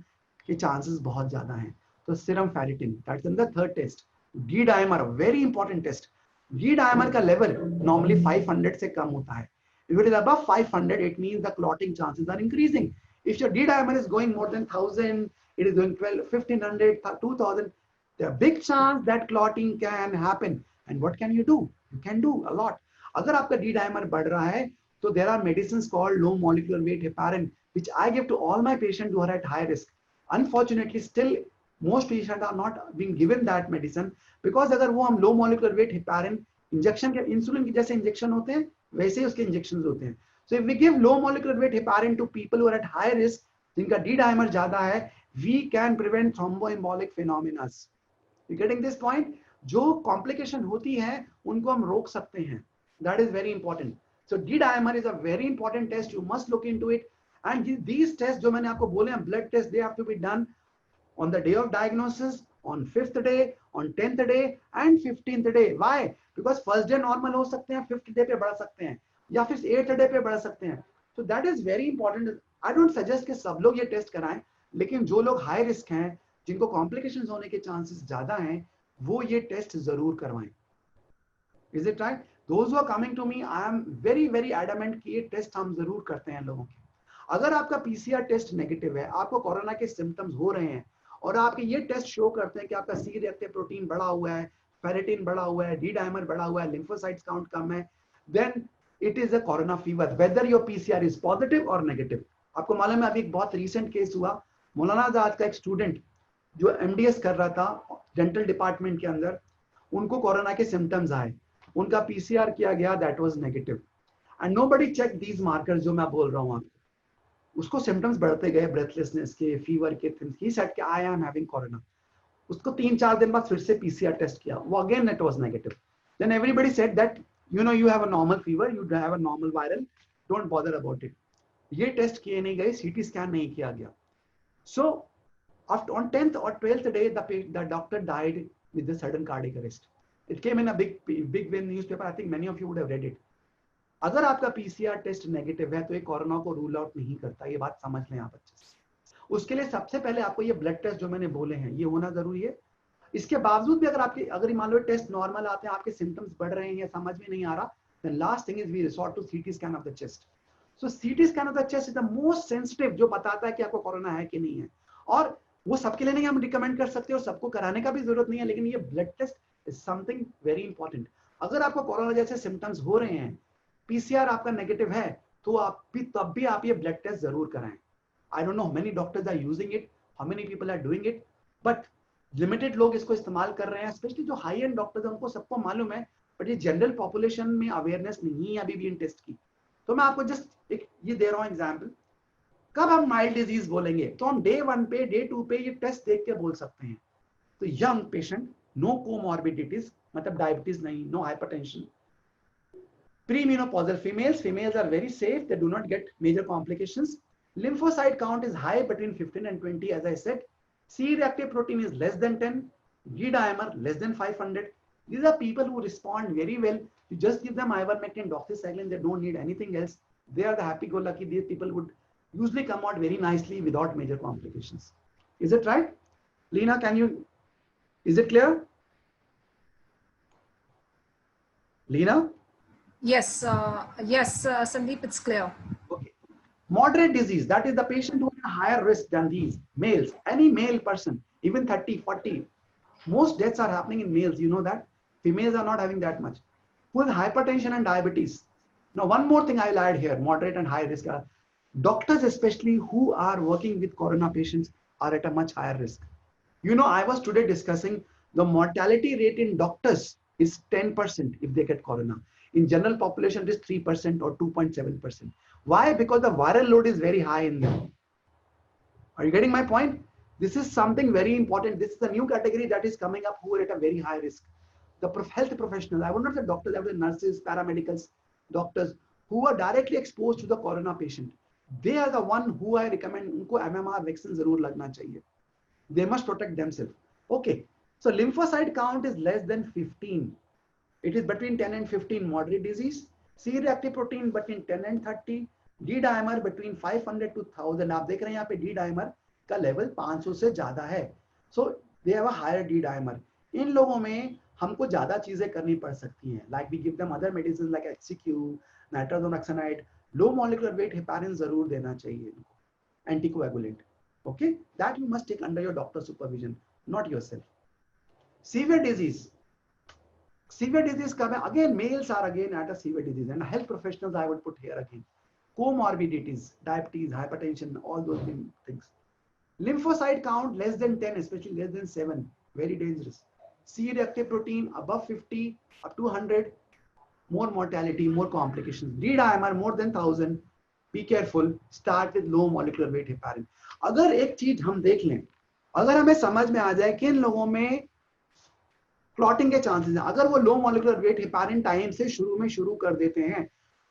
के chances बहुत ज्यादा हैं. तो serum ferritin, that's in the third test. D-dimer, very important test. D-dimer का level normally 500 से कम होता है. If it is above 500, it means the clotting chances are increasing. If your D-dimer is going more than 1000, it is going 1500, 2000, there are big chance that clotting can happen. And what can you do? You can do a lot. अगर आपका D-dimer बढ़ रहा है, so there are medicines called low molecular weight heparin, which I give to all my patients who are at high risk. Unfortunately, still most patients are not being given that medicine because अगर वो हम low molecular weight heparin injection के insulin के जैसे injection होते हैं, वैसे ही उसके injections होते हैं. So if we give low molecular weight heparin to people who are at high risk, जिनका D-dimer ज़्यादा है, we can prevent thromboembolic phenomena. You getting this point? जो complication होती है, उनको हम रोक सकते हैं. That is very important. So D-dimer is a very important test. You must look into it. And these tests, जो मैंने आपको बोले हैं, blood tests, they have to be done on the day of diagnosis, on 5th day, on 10th day, and 15th day. Why? Because first day normal हो सकते हैं, 5th day पे बढ़ सकते हैं, या फिर 8th day पे बढ़ सकते हैं. So that is very important. I don't suggest कि सब लोग ये टेस्ट कराएं, लेकिन जो लोग high risk हैं, जिनको complications होने के chances ज़्यादा हैं, वो ये टेस्ट जरूर करवाएं. Is it right? Those who are coming to me, I am very, very adamant कि ये टेस्ट हम जरूर करते हैं लोगों के. अगर आपका PCR टेस्ट नेगेटिव है, आपको कोरोना के सिम्टम्स हो रहे हैं और आपके ये टेस्ट शो करते हैं कि आपका C-reactive प्रोटीन बढ़ा हुआ है, फेरेटिन बढ़ा हुआ है, D-dimer बढ़ा हुआ है, lymphocytes काउंट कम है, then it is a corona fever, whether your PCR is positive or negative. आपको मालूम है अभी एक बहुत recent केस हुआ, मौलाना आजाद का एक स्टूडेंट जो MDS कर रहा था डेंटल डिपार्टमेंट के अंदर, उनको कोरोना के सिम्टम्स आए, उनका PCR किया गया, that was negative, and nobody checked these markers जो मैं बोल रहा हूँ आपको. उसको सिम्टम्स बढ़ते गए, ब्रेथलेसनेस के, फीवर के, he said कि I am having corona. उसको 3-4 दिन बाद फिर से PCR टेस्ट किया, वो again it was negative. Then everybody said that you know you have a normal fever, you have a normal viral, don't bother about it. ये test किए नहीं गए, CT स्कैन नहीं किया गया. So after on 10th or 12th day, the doctor died with a sudden cardiac arrest. It came in a big newspaper. I think many of you would have read it. अगर आपका PCR test negative है तो ये corona को rule out नहीं करता, ये बात समझ लें आप अच्छे से. उसके लिए सबसे पहले आपको ये ब्लड टेस्ट जो मैंने बोले हैं ये होना जरूरी है. इसके बावजूद भी अगर मान लो टेस्ट नॉर्मल आते हैं, आपके सिम्टम्स बढ़ रहे हैं या समझ में नहीं आ रहा, then last thing is we resort to CT scan of the chest. So CT scan of the chest is the most sensitive, जो बताता है कि आपको कोरोना है कि नहीं है. और वो सबके लिए नहीं हम रिकमेंड कर सकते और सबको कराने का भी जरूरत नहीं है, लेकिन ये blood test is something very important. अगर आपको कोरोना जैसे सिम्टम्स हो रहे हैं, PCR आपका नेगेटिव है, तो आप भी तब भी आप ये ब्लड टेस्ट जरूर कराएं. I don't know many doctors are using it, how many people are doing it, but limited लोग इसको इस्तेमाल कर रहे हैं, स्पेशली जो हाई एंड डॉक्टर्स हैं उनको सबको मालूम है, बट ये जनरल पॉपुलेशन में अवेयरनेस नहीं है अभी भी इन टेस्ट की. तो मैं आपको जस्ट एक ये दे रहा हूँ एग्जाम्पल. कब हम माइल्ड डिजीज बोलेंगे, तो हम डे 1 पे, डे 2 पे ये टेस्ट देख के बोल सकते हैं. तो यंग पेशेंट, नो कोमॉर्बिडिटीज, मतलब डायबिटीज नहीं, no hypertension, Pre-menopausal females are very safe. They do not get major complications. Lymphocyte count is high between 15 and 20, as I said. C-reactive protein is less than 10. D dimer less than 500. These are people who respond very well. You just give them ivermectin, doxycycline. They don't need anything else. They are the happy-go-lucky. These people would usually come out very nicely without major complications. Is it right? Lena, is it clear? Lena? Yes, Sandeep, it's clear. Okay. Moderate disease, that is the patient who is a higher risk than these males. Any male person, even 30, 40. Most deaths are happening in males, you know that. Females are not having that much. Who has hypertension and diabetes. Now, one more thing I will add here, moderate and high risk. Doctors especially who are working with corona patients are at a much higher risk. You know, I was today discussing the mortality rate in doctors is 10% if they get corona. In general population, it is 3% or 2.7%. Why? Because the viral load is very high in them. Are you getting my point? This is something very important. This is a new category that is coming up who are at a very high risk. The health professionals, I would not say doctors, I would say nurses, paramedicals, doctors who are directly exposed to the corona patient. They are the one who I recommend, unko MMR vaccine zarur lagna chahiye. They must protect themselves. Okay. So lymphocyte count is less than 15. It is between 10 and 15 moderate disease. C-reactive protein between 10 and 30. D-dimer between 500 to 1000. आप देख रहे हैं यहाँ पे D-dimer का level 500 से ज़्यादा है. So they have a higher D-dimer. इन लोगों में हमको ज़्यादा चीजें करनी पड़ सकती हैं. Like we give them other medicines like HCQ, nitrazone oxanide, low molecular weight heparin जरूर देना चाहिए इनको. Anticoagulant. Okay, that you must take under your doctor's supervision, not yourself. Severe disease. Severe disease again, males are again at a severe disease, and health professionals I would put here again. Comorbidities, diabetes, hypertension, all those things. Lymphocyte count less than 10, especially less than 7, very dangerous. C-reactive protein above 50 up to 100, more mortality, more complications. D-dimer more than 1000. Be careful. Start with low molecular weight heparin. अगर एक चीज हम देख लें, अगर हमें समझ में आ जाए कि इन लोगों में क्लॉटिंग के चांसेस हैं, अगर वो low molecular weight heparin time से शुरू कर देते हैं,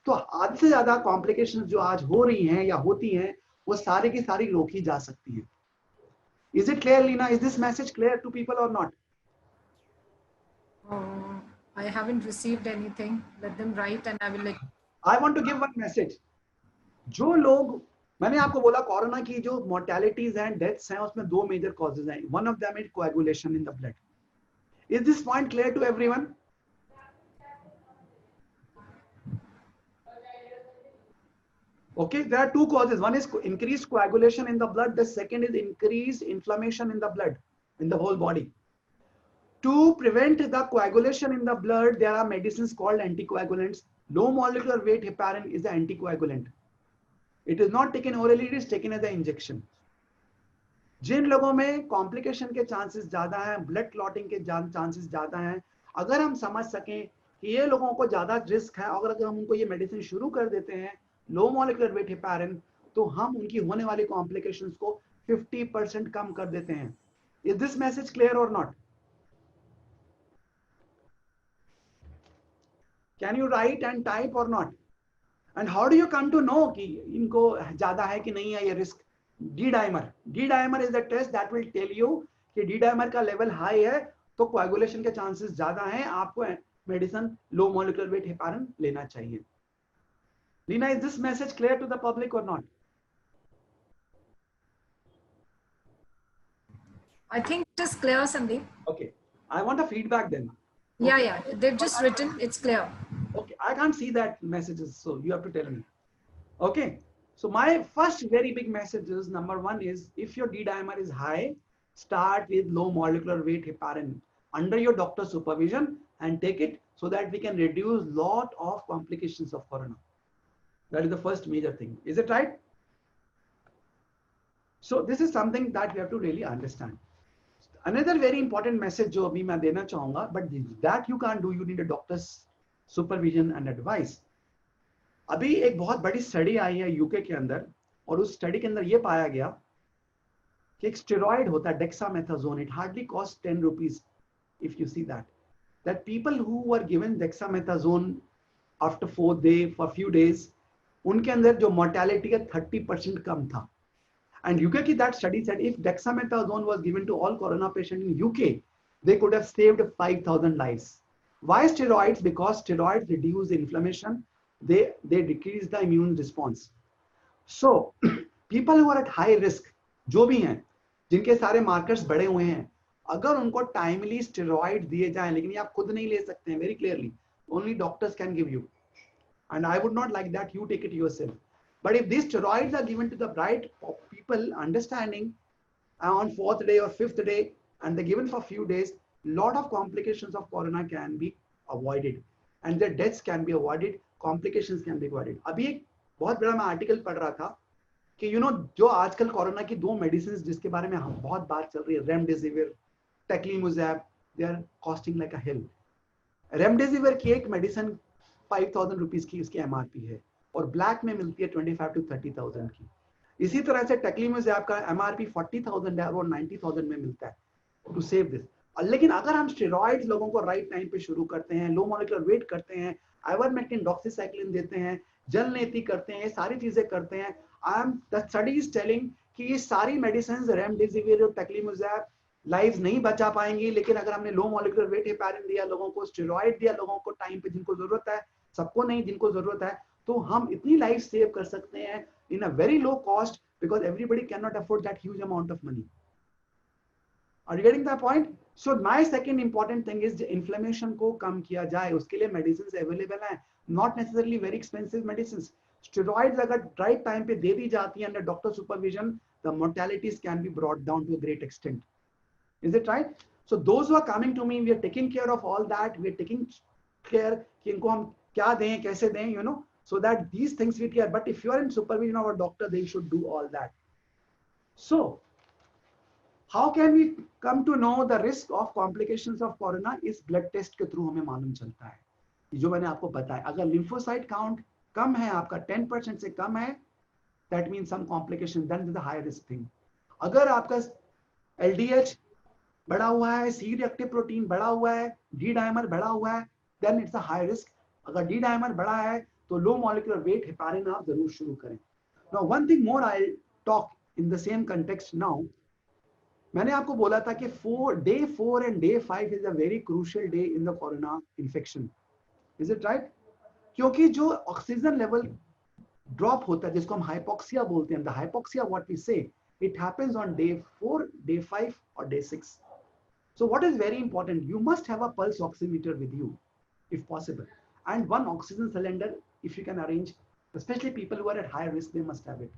तो आधे से ज्यादा कॉम्प्लिकेशंस जो आज हो रही हैं या होती हैं, वो सारी की सारी रोकी जा सकती हैं. Is it clear, Lina? Is this message clear to people or not? I haven't received anything. Let them write and I will let. I want to give one message. जो लोग, मैंने आपको बोला कोरोना की जो मोर्टेलिटीज एंड डेथ्स हैं उसमें दो मेजर कॉजेज हैं. One of them is coagulation in the blood. Is this point clear to everyone? Okay, there are two causes. One is increased coagulation in the blood. The second is increased inflammation in the blood, in the whole body. To prevent the coagulation in the blood, there are medicines called anticoagulants. Low molecular weight heparin is the anticoagulant. It is not taken orally, it is taken as an injection. जिन लोगों में complication के chances ज्यादा हैं, blood clotting के chances ज्यादा हैं, अगर हम समझ सकें कि ये लोगों को ज्यादा रिस्क है, अगर हम उनको ये मेडिसिन शुरू कर देते हैं लो मॉलिक्यूलर वेट हेपारिन, तो हम उनकी होने वाली कॉम्प्लिकेशंस को 50% कम कर देते हैं. Is this message clear or not? Can you write and type or not? And how do you come to know कि इनको ज्यादा है कि नहीं है ये रिस्क? D-dimer is the test that will tell you कि D-dimer का लेवल हाई है तो कोएगुलेशन के चांसेस ज्यादा हैं, आपको medicine low molecular weight heparin लेना चाहिए. Lina, is this message clear to the public or not? I think it is clear, Sandeep. Okay, I want a feedback then. Okay. Yeah, they've just written, it's clear. Okay, I can't see that messages, so you have to tell me. Okay, so my first very big message is, number one is, if your D-dimer is high, start with low molecular weight heparin under your doctor's supervision and take it so that we can reduce lot of complications of corona. That is the first major thing. Is it right? So this is something that we have to really understand. Another very important message जो अभी मैं देना चाहूँगा, but that you can't do, you need a doctor's supervision and advice. अभी एक बहुत बड़ी study आई है यूके के अंदर, और उस स्टडी के अंदर ये पाया गया कि एक स्टेरॉइड होता है डेक्सामेथाजोन. It hardly costs 10 rupees if you see that people who were given dexamethasone after 4th day for few days उनके अंदर जो मोर्टेलिटी है 30% कम था. And UK, that study said if dexamethasone was given to all corona patients in UK, they could have saved 5,000 lives. Why steroids? Because steroids reduce the inflammation. They decrease the immune response. So people who are at high risk, जो भी हैं, जिनके सारे markers बढ़े हुए हैं, अगर उनको टाइमली स्टेरॉइड दिए जाएं, लेकिन ये आप खुद नहीं ले सकते हैं, very clearly only doctors can give you, and I would not like that you take it yourself. But if these steroids are given to the right people, understanding on 4th day or 5th day, and they're given for few days, lot of complications of corona can be avoided, and their deaths can be avoided, complications can be avoided. अभी एक बहुत बड़ा मैं article पढ़ रहा था कि जो आजकल कोरोना की 2 मेडिसिन जिसके बारे में हम बहुत बात चल रही है, remdesivir, tocilizumab, they are costing like a hill. Remdesivir की एक मेडिसिन 5,000 रुपीज की इसकी एमआरपी है और ब्लैक में मिलती है 25 to 30,000 की. इसी तरह से टेक्लीमुजैब का एमआरपी 40,000 है और 90,000 में मिलता है टू सेव दिस. लेकिन अगर हम स्टेरॉइड्स लोगों को राइट टाइम पे शुरू करते हैं, लो मॉलिक्यूलर वेट करते हैं, आइवरमेक्टिन, डॉक्सीसाइक्लिन देते हैं, जल नेति करते हैं, ये सारी चीजें करते हैं, द स्टडी इज टेलिंग कि ये सारी मेडिसिन रेमडेसिविर और टेक्लीमुजैब लाइफ नहीं बचा पाएंगी. लेकिन अगर हमने लो मॉलिक्यूलर वेट हेपारिन दिया लोगों को, स्टेरॉइड दिया लोगों को टाइम पे, जिनको जरूरत है, सबको नहीं, जिनको जरूरत है, तो हम इतनी लाइफ सेव कर सकते हैं in a very low cost, because everybody can not afford that huge amount of money. Are you getting the point? So my second important thing is inflammation को कम किया जाए, उसके लिए मेडिसिन अवेलेबल हैं, not necessarily very expensive medicine. Steroids अगर right time पे दे दी जाती है under doctor supervision, the mortalities can be brought down to a great extent. Is it right? So those who are coming to me, we are taking care of all that. We are taking care कि इनको हम क्या दें, कैसे दें, so that these things we care. But if you are in supervision of a doctor, they should do all that. So how can we come to know the risk of complications of corona? इस blood test के through हमें मालूम चलता है. जो मैंने आपको बताया, अगर lymphocyte count कम है, आपका 10% से कम है, that means some complication, then is a high risk thing. अगर आपका LDH बढ़ा हुआ है, सी रिएक्टिव प्रोटीन बढ़ा हुआ है, डी डायमर बढ़ा हुआ है, then it's a high risk. अगर डी डायमर बढ़ा है तो लो मॉलिक्यूलर वेट हेपारिन आप जरूर शुरू करें. Now one thing more I talk in the same context. Now मैंने आपको बोला था कि day 4 and day 5 is a very crucial day in the corona infection. Is it right? क्योंकि जो ऑक्सीजन लेवल ड्रॉप होता है, जिसको हम हाइपोक्सिया बोलते हैं, द हाइपोक्सिया व्हाट वी से, it happens on day 4, day 5 और day 6. So what is very important, you must have a pulse oximeter with you if possible, and one oxygen cylinder if you can arrange, especially people who are at high risk, they must have it.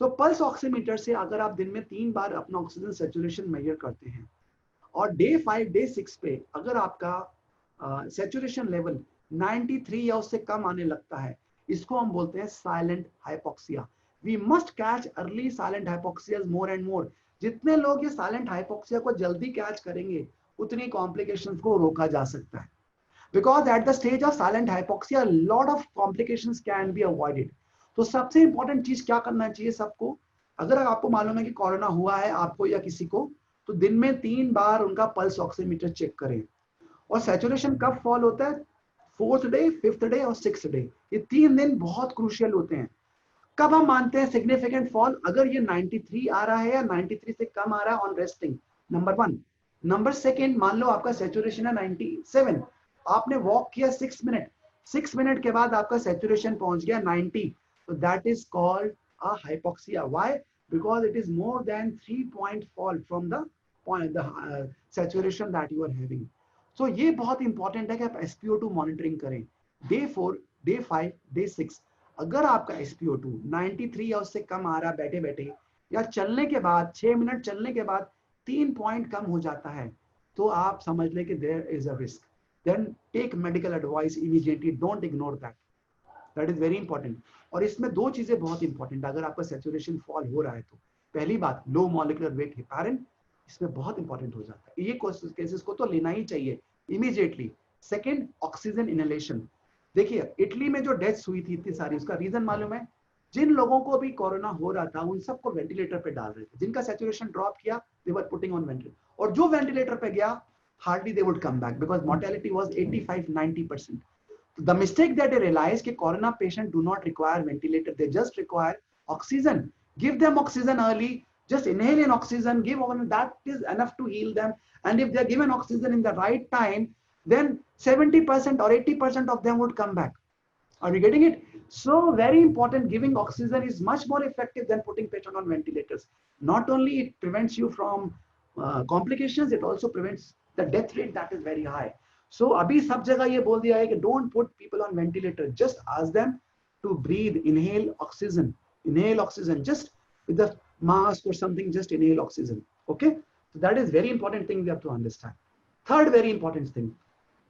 So pulse oximeter से अगर आप दिन में 3 बार अपना oxygen saturation major करते हैं और day 5 day 6 पे अगर आपका सैचुरेशन लेवल 93 या उससे कम आने लगता है, इसको हम बोलते हैं silent hypoxia. We must catch early silent hypoxias more and more. जितने लोग ये साइलेंट हाइपोक्सिया को जल्दी कैच करेंगे, उतनी कॉम्प्लिकेशंस को रोका जा सकता है. Because at the stage of silent hypoxia lot of complications can be avoided. तो सबसे इंपॉर्टेंट चीज क्या करना चाहिए सबको, अगर आपको मालूम है कि कोरोना हुआ है आपको या किसी को, तो दिन में 3 बार उनका पल्स ऑक्सीमीटर चेक करें. और सैचुरेशन कब फॉल होता है? 4th डे, 5th डे और 6th डे. ये 3 दिन बहुत क्रूशियल होते हैं. कब हम मानते हैं सिग्निफिकेंट फॉल? अगर ये 93 आ रहा है या 93 से कम आ रहा है ऑन रेस्टिंग, नंबर 1. नंबर 2, मान लो आपका सैचुरेशन है 97, आपने वॉक किया 6 मिनट, 6 मिनट के बाद आपका सैचुरेशन पहुंच गया 90, तो that is called a hypoxia. Why? Because it is more than 3 point fall from the saturation that you are having. So ये बहुत इंपॉर्टेंट है कि आप SpO2 मॉनिटरिंग करें. डे 4, डे 5, डे 6 अगर आपका SpO2 93 या उससे कम आ रहा है बैठे बैठे, या चलने के बाद 6 मिनट चलने के बाद 3 पॉइंट कम हो जाता है, तो आप समझ लें कि there is a risk. Then take medical advice immediately, don't ignore that. That is very important. और इसमें 2 चीजें बहुत इंपॉर्टेंट, अगर आपका सैचुरेशन फॉल हो रहा है तो पहली बात लो मॉलिक्यूलर वेट हेपारिन, इसमें बहुत इंपॉर्टेंट हो जाता है. ये केसेस को तो लेना ही चाहिए इमीडिएटली. Second, oxygen inhalation. देखिए इटली में जो डेथ्स हुई थी इतनी सारी, उसका रीजन मालूम है? जिन लोगों को भी कोरोना हो रहा था उन सबको वेंटिलेटर पे डाल रहे थे. जिनका सैचुरेशन ड्रॉप किया, दे वर पुटिंग ऑन वेंटिलेटर, और जो वेंटिलेटर पे गया hardly they would come back because mortality was 85-90%. The mistake that they realize कि corona patient do not require ventilator, they just require oxygen. Give them oxygen early, just inhale in oxygen, give on that is enough to heal them. And if they're given oxygen in the right time, then 70% or 80% of them would come back. Are we getting it? So very important, giving oxygen is much more effective than putting patient on ventilators. Not only it prevents you from complications, it also prevents the death rate that is very high. So अभी सब जगह ये बोल दिया है कि don't put people on ventilator. Just ask them to breathe, inhale oxygen, just with the mask or something, just inhale oxygen. Okay, so that is very important thing we have to understand. Third very important thing,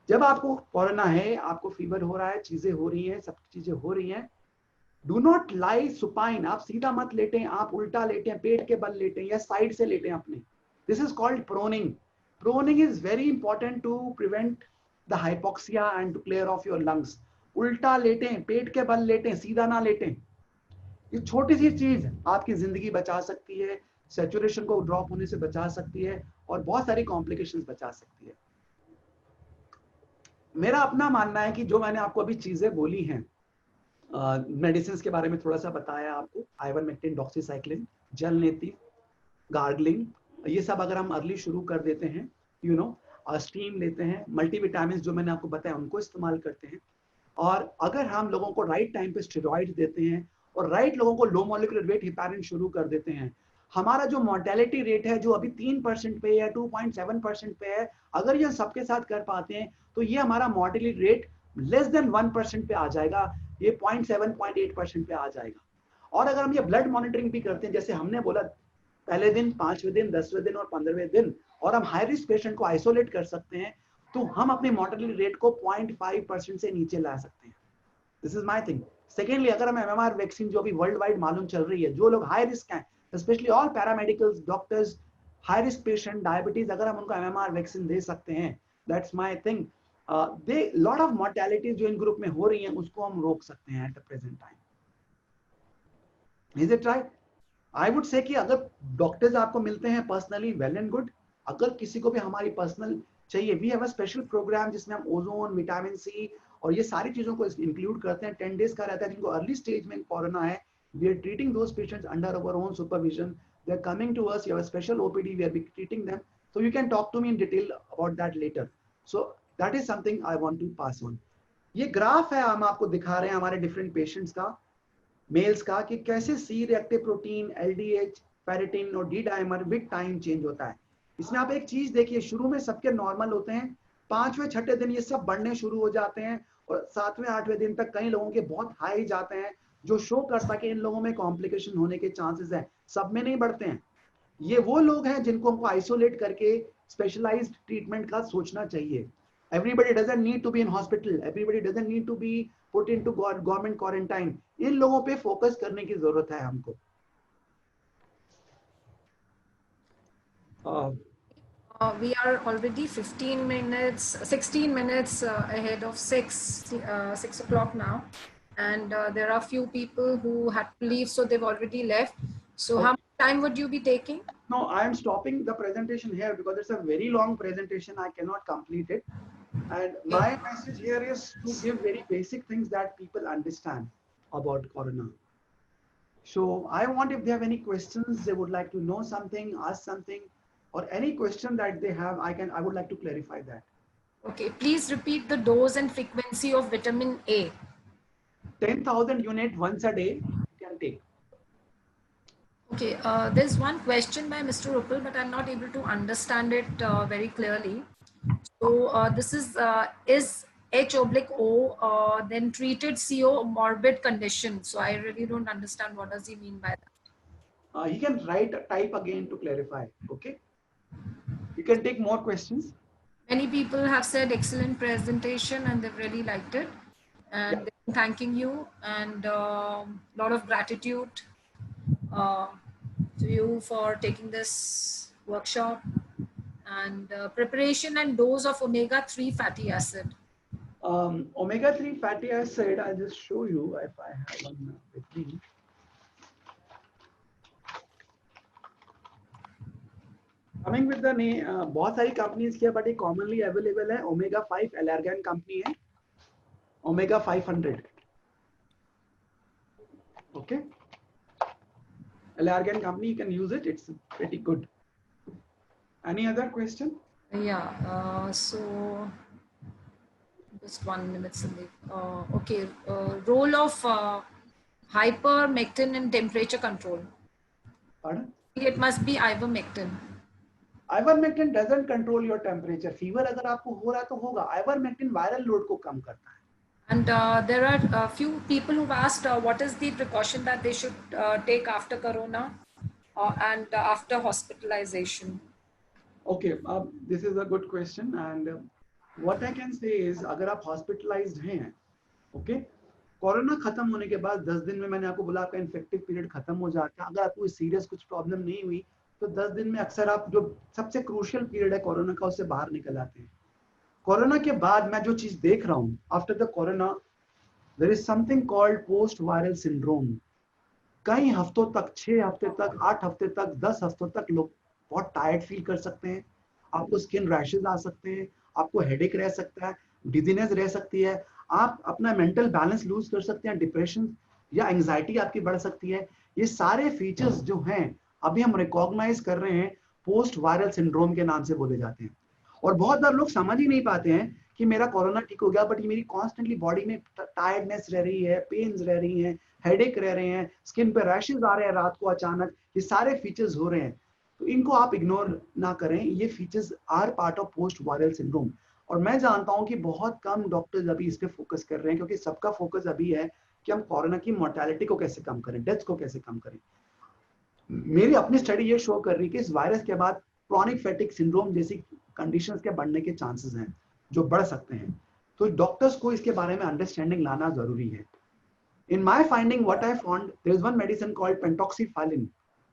जब आपको corona है, आपको fever हो रहा है, चीजें हो रही हैं, सब चीजें हो रही हैं, डू नॉट लाई सुपाइन. आप सीधा मत लेटें, आप उल्टा लेटें, पेट के बल लेटें या साइड से लेटें अपने. This is called proning. Proning is very important to prevent the hypoxia and to clear off your lungs. उल्टा लेटें, पेट के बल लेटें, सीधा ना लेटें. ये छोटी सी चीज आपकी जिंदगी बचा सकती है, सैचुरेशन को ड्रॉप होने से बचा सकती है और बहुत सारी कॉम्प्लिकेशंस बचा सकती है. मेरा अपना मानना है कि जो मैंने आपको अभी चीजें बोली हैं, मेडिसिन के बारे में थोड़ा सा बताया आपको, आइवरमेक्टिन, डॉक्सीसाइक्लिन, जल नेति, गार्गलिंग, ये सब अगर हम अर्ली शुरू कर देते हैं, यू नो, स्टीम लेते हैं, मल्टीविटामिन जो मैंने आपको बताया उनको इस्तेमाल करते हैं, और अगर हम लोगों को राइट टाइम पे स्टेरॉइड देते हैं और राइट लोगों को लो मॉलिक्यूलर वेट हिपैरिन शुरू कर देते हैं, हमारा जो मॉर्टेलिटी रेट है जो अभी 3% पे या 2.7% पे है, अगर ये सबके साथ कर पाते हैं तो ये हमारा मॉर्टेलिटी रेट लेस देन 1% पे आ जाएगा, ये 0.7 0.8% पे आ जाएगा. और अगर हम ये ब्लड मॉनिटरिंग भी करते हैं, जैसे हमने बोला पहले दिन, 5वें दिन, 10वें दिन और 15वें दिन, और हम हाई रिस्क पेशेंट को आइसोलेट कर सकते हैं, तो हम अपने मॉर्टेलिटी रेट को 0.5% से नीचे ला सकते हैं. This is my thing. Secondly, अगर हम एमएमआर वैक्सीन जो अभी वर्ल्ड वाइड मालूम चल रही है, जो लोग हाई रिस्क हैं, specially all paramedicals, doctors, high risk patient, diabetes, अगर हम उनको एमएमआर वैक्सीन दे सकते हैं, that's my thing. They lot of mortalities जो इन ग्रुप में हो रही हैं उसको हम रोक सकते हैं at the present time. Is it right? I would say कि अगर डॉक्टर्स आपको मिलते हैं पर्सनली, वेल एंड गुड. अगर किसी को भी हमारी पर्सनल चाहिए, we have a special program जिसमें हम ओजोन, विटामिन सी और ये सारी चीजों को इंक्लूड करते हैं. 10 डेज का रहता है. जिनको अर्ली स्टेज में कोरोना है, we are treating those patients under our own supervision. They are coming to us, we have a special OPD, we are treating them. So you can talk to me in detail about that later. So that is something I want to pass on. ये graph है, हम आपको दिखा रहे हैं हमारे different patients का, mails का, कि कैसे C reactive protein, LDH, ferritin और D dimer with time change होता है. इसमें आप एक चीज देखिए, शुरू में सबके नॉर्मल होते हैं, 5वें 6ठे दिन ये सब बढ़ने शुरू हो जाते हैं और 7वें 8वें दिन तक कई लोगों के बहुत हाई जाते हैं, जो शो करता है कि इन लोगों में कॉम्प्लिकेशन होने के चांसेस हैं. सब में नहीं बढ़ते हैं. ये वो लोग हैं जिनको हमको आइसोलेट करके स्पेशलाइज्ड ट्रीटमेंट का सोचना चाहिए. Everybody doesn't need to be in hospital. Everybody doesn't need to be put into government quarantine. इन लोगों पे फोकस करने की जरूरत है हमको. We are already 16 minutes ahead of 6 o'clock now, and there are few people who had to leave, so they've already left. So how much time would you be taking? No, I am stopping the presentation here because it's a very long presentation. I cannot complete it. And my message here is to give very basic things that people understand about corona. So I want, if they have any questions, they would like to know something, ask something, or any question that they have, I would like to clarify that. Okay, please repeat the dose and frequency of vitamin A. 10,000 unit once a day you can take. Okay, there's one question by Mr. Rupal, but I'm not able to understand it very clearly. So this is H/O then treated CO morbid condition. So I really don't understand what does he mean by that. He can type again to clarify. Okay, you can take more questions. Many people have said excellent presentation and they've really liked it, and Yeah. they're thanking you, and lot of gratitude to you for taking this workshop. And preparation and dose of omega-3 fatty acid. Omega-3 fatty acid, I'll just show you if I have one with me. Coming with the name, बहुत सारी companies की है, but ये commonly available है. Omega 5 एलर्गेन company है, omega 500. Okay, Allergan company, you can use it, it's pretty good. Any other question? Yeah, so just 1 minute, Sandeep. Okay, role of hypermectin in temperature control. Pardon? It must be ivermectin. Ivermectin doesn't control your temperature. Fever अगर आपको हो रहा है तो होगा. Ivermectin viral load को कम करता है. And there are a few people who've asked what is the precaution that they should take after corona and after hospitalization. Okay, this is a good question, and what I can say is अगर आप hospitalized हैं, okay, corona खत्म होने के बाद 10 दिन में मैंने आपको बोला आपका इन्फेक्टिव पीरियड खत्म हो जाता है. अगर आपको सीरियस कुछ प्रॉब्लम नहीं हुई तो 10 दिन में अक्सर आप जो सबसे क्रूशियल पीरियड है कोरोना का उससे बाहर निकल आते हैं. कोरोना के बाद मैं जो चीज देख रहा हूँ, after the corona there is something called post viral syndrome. कई हफ्तों तक, 6 हफ्ते तक, 8 हफ्ते तक, 10 हफ्तों तक लोग बहुत टायर्ड फील कर सकते हैं. आपको स्किन रैशेज आ सकते हैं, आपको हेडेक रह सकता है, डिजीनेस रह सकती है, आप अपना मेंटल बैलेंस लूज कर सकते हैं, डिप्रेशन या एंजाइटी आपकी बढ़ सकती है. ये सारे फीचर्स जो हैं अभी हम रिकॉग्नाइज कर रहे हैं, पोस्ट वायरल सिंड्रोम के नाम से बोले जाते हैं. और बहुत बार लोग समझ ही नहीं पाते हैं कि मेरा कोरोना ठीक हो गया, बट ये मेरी कॉन्स्टेंटली बॉडी में टायर्डनेस रह रही है, पेन्स रह रही हैं, हेडेक रह रहे हैं, स्किन पे रैशेज आ रहे हैं रात को अचानक. ये सारे फीचर्स हो रहे हैं, तो इनको आप इग्नोर ना करें. ये features are part of post viral syndrome. और मैं जानता हूं कि बहुत कम डॉक्टर्स अभी इस पे फोकस कर रहे हैं, क्योंकि सबका फोकस अभी है कि हम कोरोना की मोर्टेलिटी को कैसे कम करें, डेथ्स को कैसे कम करें. मेरी अपनी स्टडी ये शो कर रही है कि इस वायरस के बाद क्रॉनिक फैटिक सिंड्रोम जैसी कंडीशंस के बढ़ने के चांसेस हैं, जो बढ़ सकते हैं. तो डॉक्टर्स को इसके बारे में अंडरस्टैंडिंग लाना जरूरी है. In my finding, what I found, there is one medicine called pentoxifylline,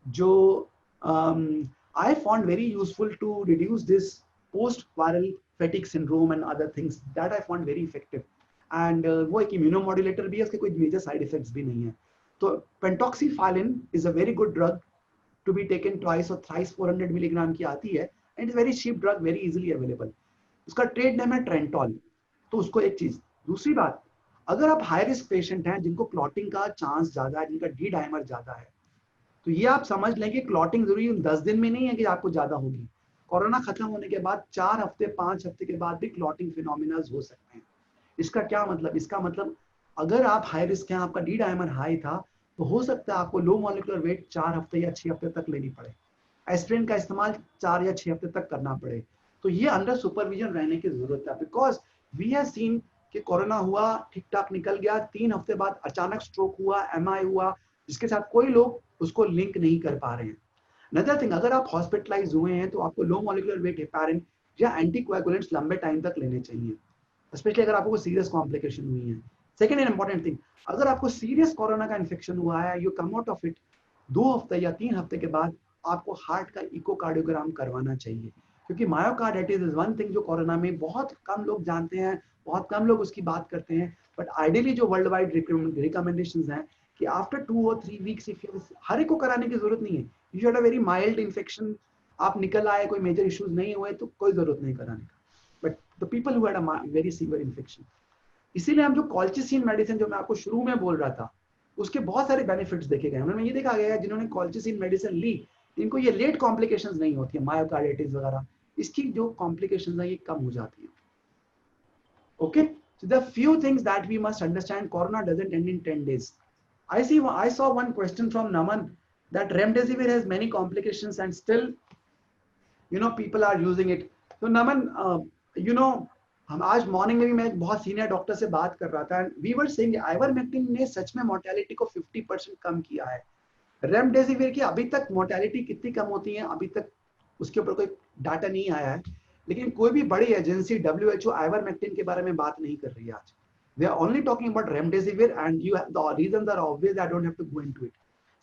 जो I found very useful to reduce this post-viral fatigue syndrome and other things. That I found very effective. And वो एक immunomodulator भी है, उसके कोई major side effects भी नहीं है. तो pentoxifylline is a very good drug to be taken twice or thrice 400 milligram की आती है, and it's a very cheap drug, very easily available. उसका ट्रेड नेम है ट्रेंटॉल. तो उसको एक चीज. दूसरी बात, अगर आप हाई रिस्क पेशेंट हैं जिनको क्लॉटिंग का चांस ज्यादा है, जिनका डी डाइमर ज्यादा है, तो ये आप समझ लें कि क्लॉटिंग जरूरी 10 दिन में नहीं है कि आपको ज्यादा होगी. कोरोना खत्म होने के बाद 4 हफ्ते 5 हफ्ते के बाद भी क्लॉटिंग फिनोमिना हो सकते हैं. इसका क्या मतलब? इसका मतलब अगर आप हाई रिस्क हैं, आपका डी डाइमर हाई था, तो हो सकता है आपको लो मॉलिक्यूलर वेट 4 हफ्ते या 6 हफ्ते तक लेनी पड़े, एस्पिरिन का इस्तेमाल 4 या 6 हफ्ते तक करना पड़े. तो ये अंडर सुपरविजन रहने की जरूरत है, बिकॉज वी हैव सीन कि कोरोना हुआ, ठीक ठाक निकल गया, 3 हफ्ते बाद अचानक स्ट्रोक हुआ, एमआई हुआ, जिसके साथ कोई लोग उसको लिंक नहीं कर पा रहे हैं. अनदर थिंग, अगर आप हॉस्पिटलाइज हुए हैं तो आपको लो मॉलिक्यूलर वेट हेपारिन या एंटीकोएगुलेंट्स लंबे टाइम तक लेने चाहिए, स्पेशली अगर आपको सीरियस कॉम्प्लिकेशन हुई है. सेकेंड एंड इंपॉर्टेंट थिंग, अगर आपको सीरियस कोरोना का इन्फेक्शन हुआ है, you come out of it 2 हफ्ते या 3 हफ्ते के बाद आपको हार्ट का इकोकार्डियोग्राम करवाना चाहिए, क्योंकि मायोकार्डाइटिस इज वन थिंग जो कोरोना में बहुत कम लोग जानते हैं, बहुत कम लोग उसकी बात करते हैं. बट आइडियली जो वर्ल्ड वाइड रिकमेंडेशंस हैं कि आफ्टर 2 और 3 वीक्स इफ हर एक को कराने की जरूरत नहीं है. You had a very mild infection, आप निकल आए, कोई मेजर इश्यूज नहीं हुए, तो कोई जरूरत नहीं कराने का. But the people who had a very severe infection, इसीलिए हम जो कॉल्चिसिन मेडिसिन जो मैं आपको शुरू में बोल रहा था, उसके बहुत सारे बेनिफिट्स देखे गए. उन्होंने ये देखा गया है जिन्होंने कॉल्चिसिन मेडिसिन ली, इनको ये लेट कॉम्प्लिकेशंस नहीं होती है, मायोकार्डाइटिस वगैरह, इसकी जो कॉम्प्लिकेशंस है ये कम हो जाती है. Okay, so there are few things that we must understand. Corona doesn't end in 10 days. I saw one question from Naman that remdesivir has many complications and still, people are using it. So Naman, हम आज morning में भी मैं एक बहुत senior doctor से बात कर रहा था, and we were saying ivermectin ने सच में मोर्टेलिटी को 50% कम किया है. रेमडेसिविर की अभी तक मोर्टेलिटी कितनी कम होती है, अभी तक उसके ऊपर कोई डाटा नहीं आया है. लेकिन कोई भी बड़ी एजेंसी WHO आइवरमेक्टिन के बारे में बात नहीं कर रही है आज. They are only talking about remdesivir, and the reasons are obvious. I don't have to go into it.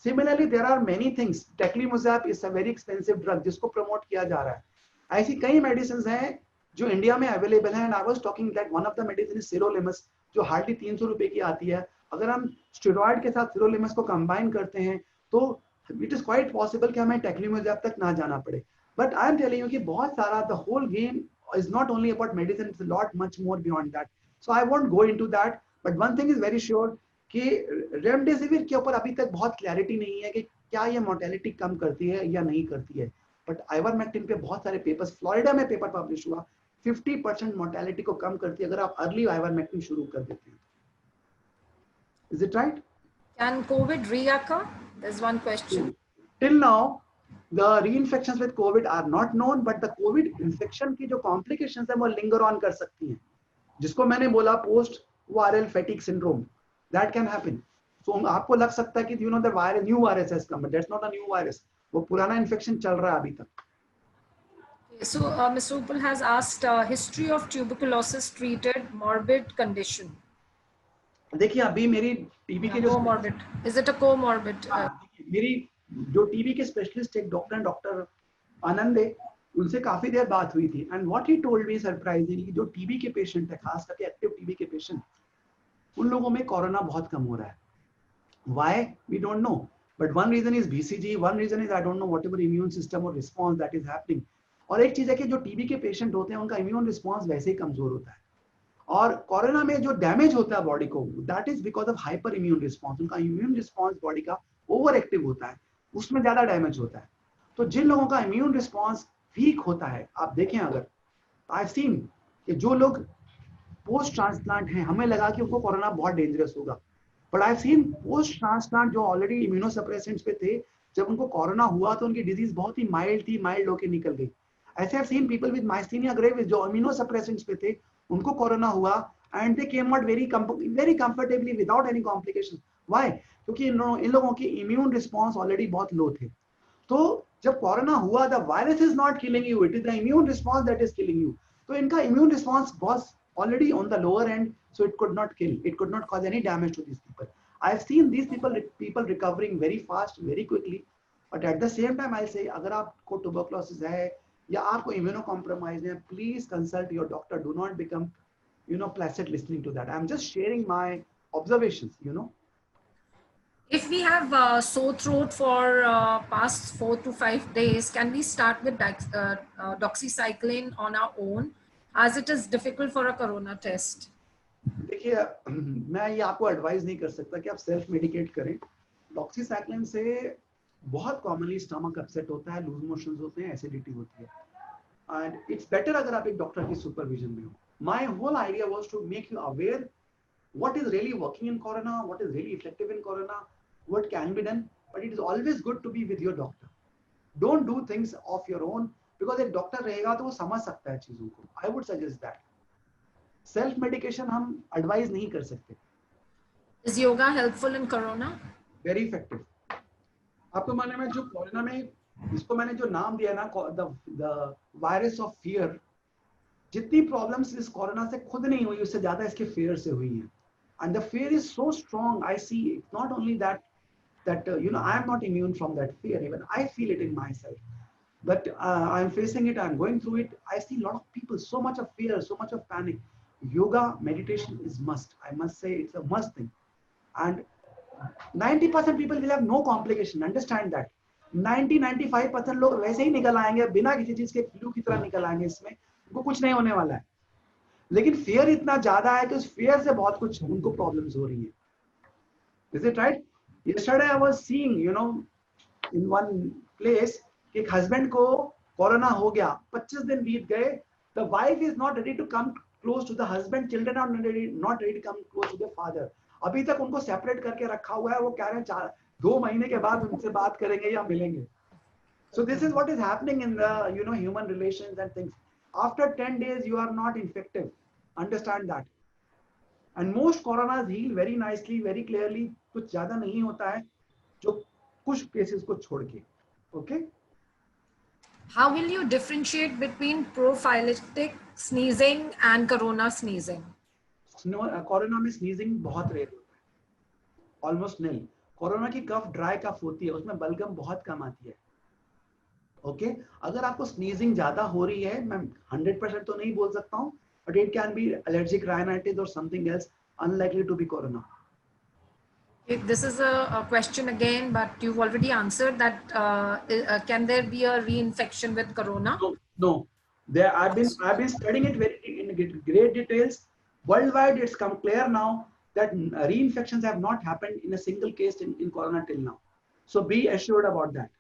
Similarly, there are many things. Teclistamab is a very expensive drug जिसको प्रमोट किया जा रहा है. ऐसी कई मेडिसिन हैं जो India में अवेलेबल है. And I was talking that one of the medicine is sirolimus, जो हार्डली 300 रुपए की आती है. अगर हम स्टेरॉइड के साथ सिरोलिमस को कंबाइन करते हैं तो इट इज क्वाइट पॉसिबल कि हमें टेक्लिमोजैब तक ना जाना पड़े. But I am telling you कि बहुत सारा the whole game is not only about medicine, it's a lot much more beyond that. So I won't go into that. But one thing is very sure कि remdesivir के ऊपर अभी तक बहुत clarity नहीं है कि क्या ये मोर्टेलिटी कम करती है या नहीं करती है. बट आइवरमेक्टिन पे बहुत सारे पेपर्स, फ्लोरिडा में पेपर पब्लिश हुआ, 50% मोर्टेलिटी को कम करती है अगर आप अर्ली आइवरमेक्टिन शुरू कर देते हैं. Is it right? Can COVID reoccur? There's one question. Till now, the reinfections with COVID are not known, but the COVID infection की जो complications है वो linger on कर सकती हैं. जिसको मैंने बोला post viral fatigue syndrome, that can happen. So आपको लग सकता है कि you know the virus, new virus has come, but that's not a new virus. वो पुराना infection चल रहा है अभी तक. So Mr. Upal has asked history of tuberculosis treated morbid condition. देखिए अभी मेरी टीबी के जो comorbid, is it a comorbid? मेरी जो टीबी के स्पेशलिस्ट एक डॉक्टर आनंद है, उनसे काफी देर बात हुई थी. And what he told me surprisingly, जो टीबी के पेशेंट है, खास करके एक्टिव टीबी के पेशेंट, उन लोगों में कोरोना बहुत कम हो रहा है. Why we don't know, but one reason is BCG, one reason is I don't know whatever immune system और रिस्पांस दैट इज हैपनिंग. और एक चीज है कि जो टीबी के पेशेंट होते हैं उनका इम्यून रिस्पांस वैसे ही कमजोर होता है. और कोरोना में जो डैमेज होता है बॉडी को, that is because of hyper immune response. उनका इम्यून रिस्पांस बॉडी का ओवर एक्टिव होता है, उसमें ज्यादा डैमेज होता है. तो जिन लोगों का इम्यून रिस्पांस वीक होता है, आप देखें अगर आई सीन कि जो लोग पोस्ट ट्रांसप्लांट हैं, हमें लगा कि उनको कोरोना बहुत डेंजरस होगा, but I seen post transplant जो ऑलरेडी इम्यूनोसप्रेसेंट्स पे थे, जब उनको कोरोना हुआ तो उनकी डिजीज बहुत ही माइल्ड थी, माइल्ड होकर निकल गई. ऐसे I seen people with myasthenia gravis जो इम्यूनोसप्रेसेंट्स पे थे, उनको कोरोना हुआ and they came out very comfortably without any complication. Why? क्योंकि इन लोगों की इम्यून रिस्पांस ऑलरेडी बहुत लो थे. तो जब कोरोना हुआ, the virus is not killing you, it is the immune response that is killing you. तो इनका immune response was already on the lower and, so it could not kill, it could not cause any damage to these people. I've seen these people recovering very fast, very quickly. But at the same time, I'll say, अगर आपको tuberculosis है या आपको immunocompromised है, please consult your doctor. Do not become, placid listening to that. I'm just sharing my observations. If we have sore throat for past 4 to 5 days, can we start with doxycycline on our own, as it is difficult for a corona test? देखिए मैं ये आपको advice नहीं कर सकता कि आप self medkit करें. डॉक्सीसाइक्लिन से बहुत कॉमनली स्टमक अपसेट होता है, लूज मोशंस होते हैं, एसिडिटी होती है, एंड इट्स बेटर अगर आप एक डॉक्टर की सुपरविजन में हो. My whole idea was to make you aware what is really working in corona, what is really effective in corona, what can be done. But it is always good to be with your doctor. Don't do things of your own, because एक doctor रहेगा तो वो समझ सकता है चीजों को. I would suggest that. Self medication हम एडवाइस नहीं कर सकते. Is yoga helpful in corona? Very effective. आपको मालूम है जो कोरोना में, इसको मैंने जो नाम दिया ना, द वायरस ऑफ फियर, जितनी प्रॉब्लम्स इस कोरोना से खुद नहीं हुई, उससे ज्यादा इसके फियर से हुई हैं. And the fear is so strong. I see it's not only that I am not immune from that fear. Even I feel it in myself. But I am facing it. I am going through it. I see a lot of people, so much of fear, so much of panic. Yoga, meditation is must. I must say it's a must thing. And 90% people will have no complication. Understand that. 90-95% लोग वैसे ही निकल आएंगे बिना किसी चीज के, flu की तरह निकल आएंगे. इसमें उनको कुछ नहीं होने वाला है. लेकिन फियर इतना ज्यादा है कि उस फियर से बहुत कुछ उनको प्रॉब्लम्स हो रही है. Is it right? Yesterday I was seeing, in one place, कि एक husband को कोरोना हो गया, 25 दिन बीत गए. The wife is not ready to come close to the husband. Children are not ready to come close to their father. अभी तक उनको सेपरेट करके रखा हुआ है. वो कह रहे हैं 2 महीने के बाद उनसे बात करेंगे या मिलेंगे. So this is what is happening in the human relations and things. After 10 days you are not infective. Understand that. And most coronas heal very nicely, very clearly. कुछ ज्यादा नहीं होता है जो कुछ केसेस को छोड़ के. Okay? How will you differentiate between prophylactic sneezing and corona sneezing? Corona में स्नीजिंग बहुत रेयर होता है, ऑलमोस्ट नहीं. कोरोना की कफ ड्राई कफ होती है, उसमें बलगम बहुत कम आती है. ओके अगर आपको स्नीजिंग ज्यादा हो रही है, मैं 100% तो नहीं बोल सकता हूँ, but it can be allergic rhinitis or something else, unlikely to be corona. This is a question again, but you've already answered that. Can there be a reinfection with corona? No. I've been studying it in great details. Worldwide, it's come clear now that reinfections have not happened in a single case in corona till now. So be assured about that.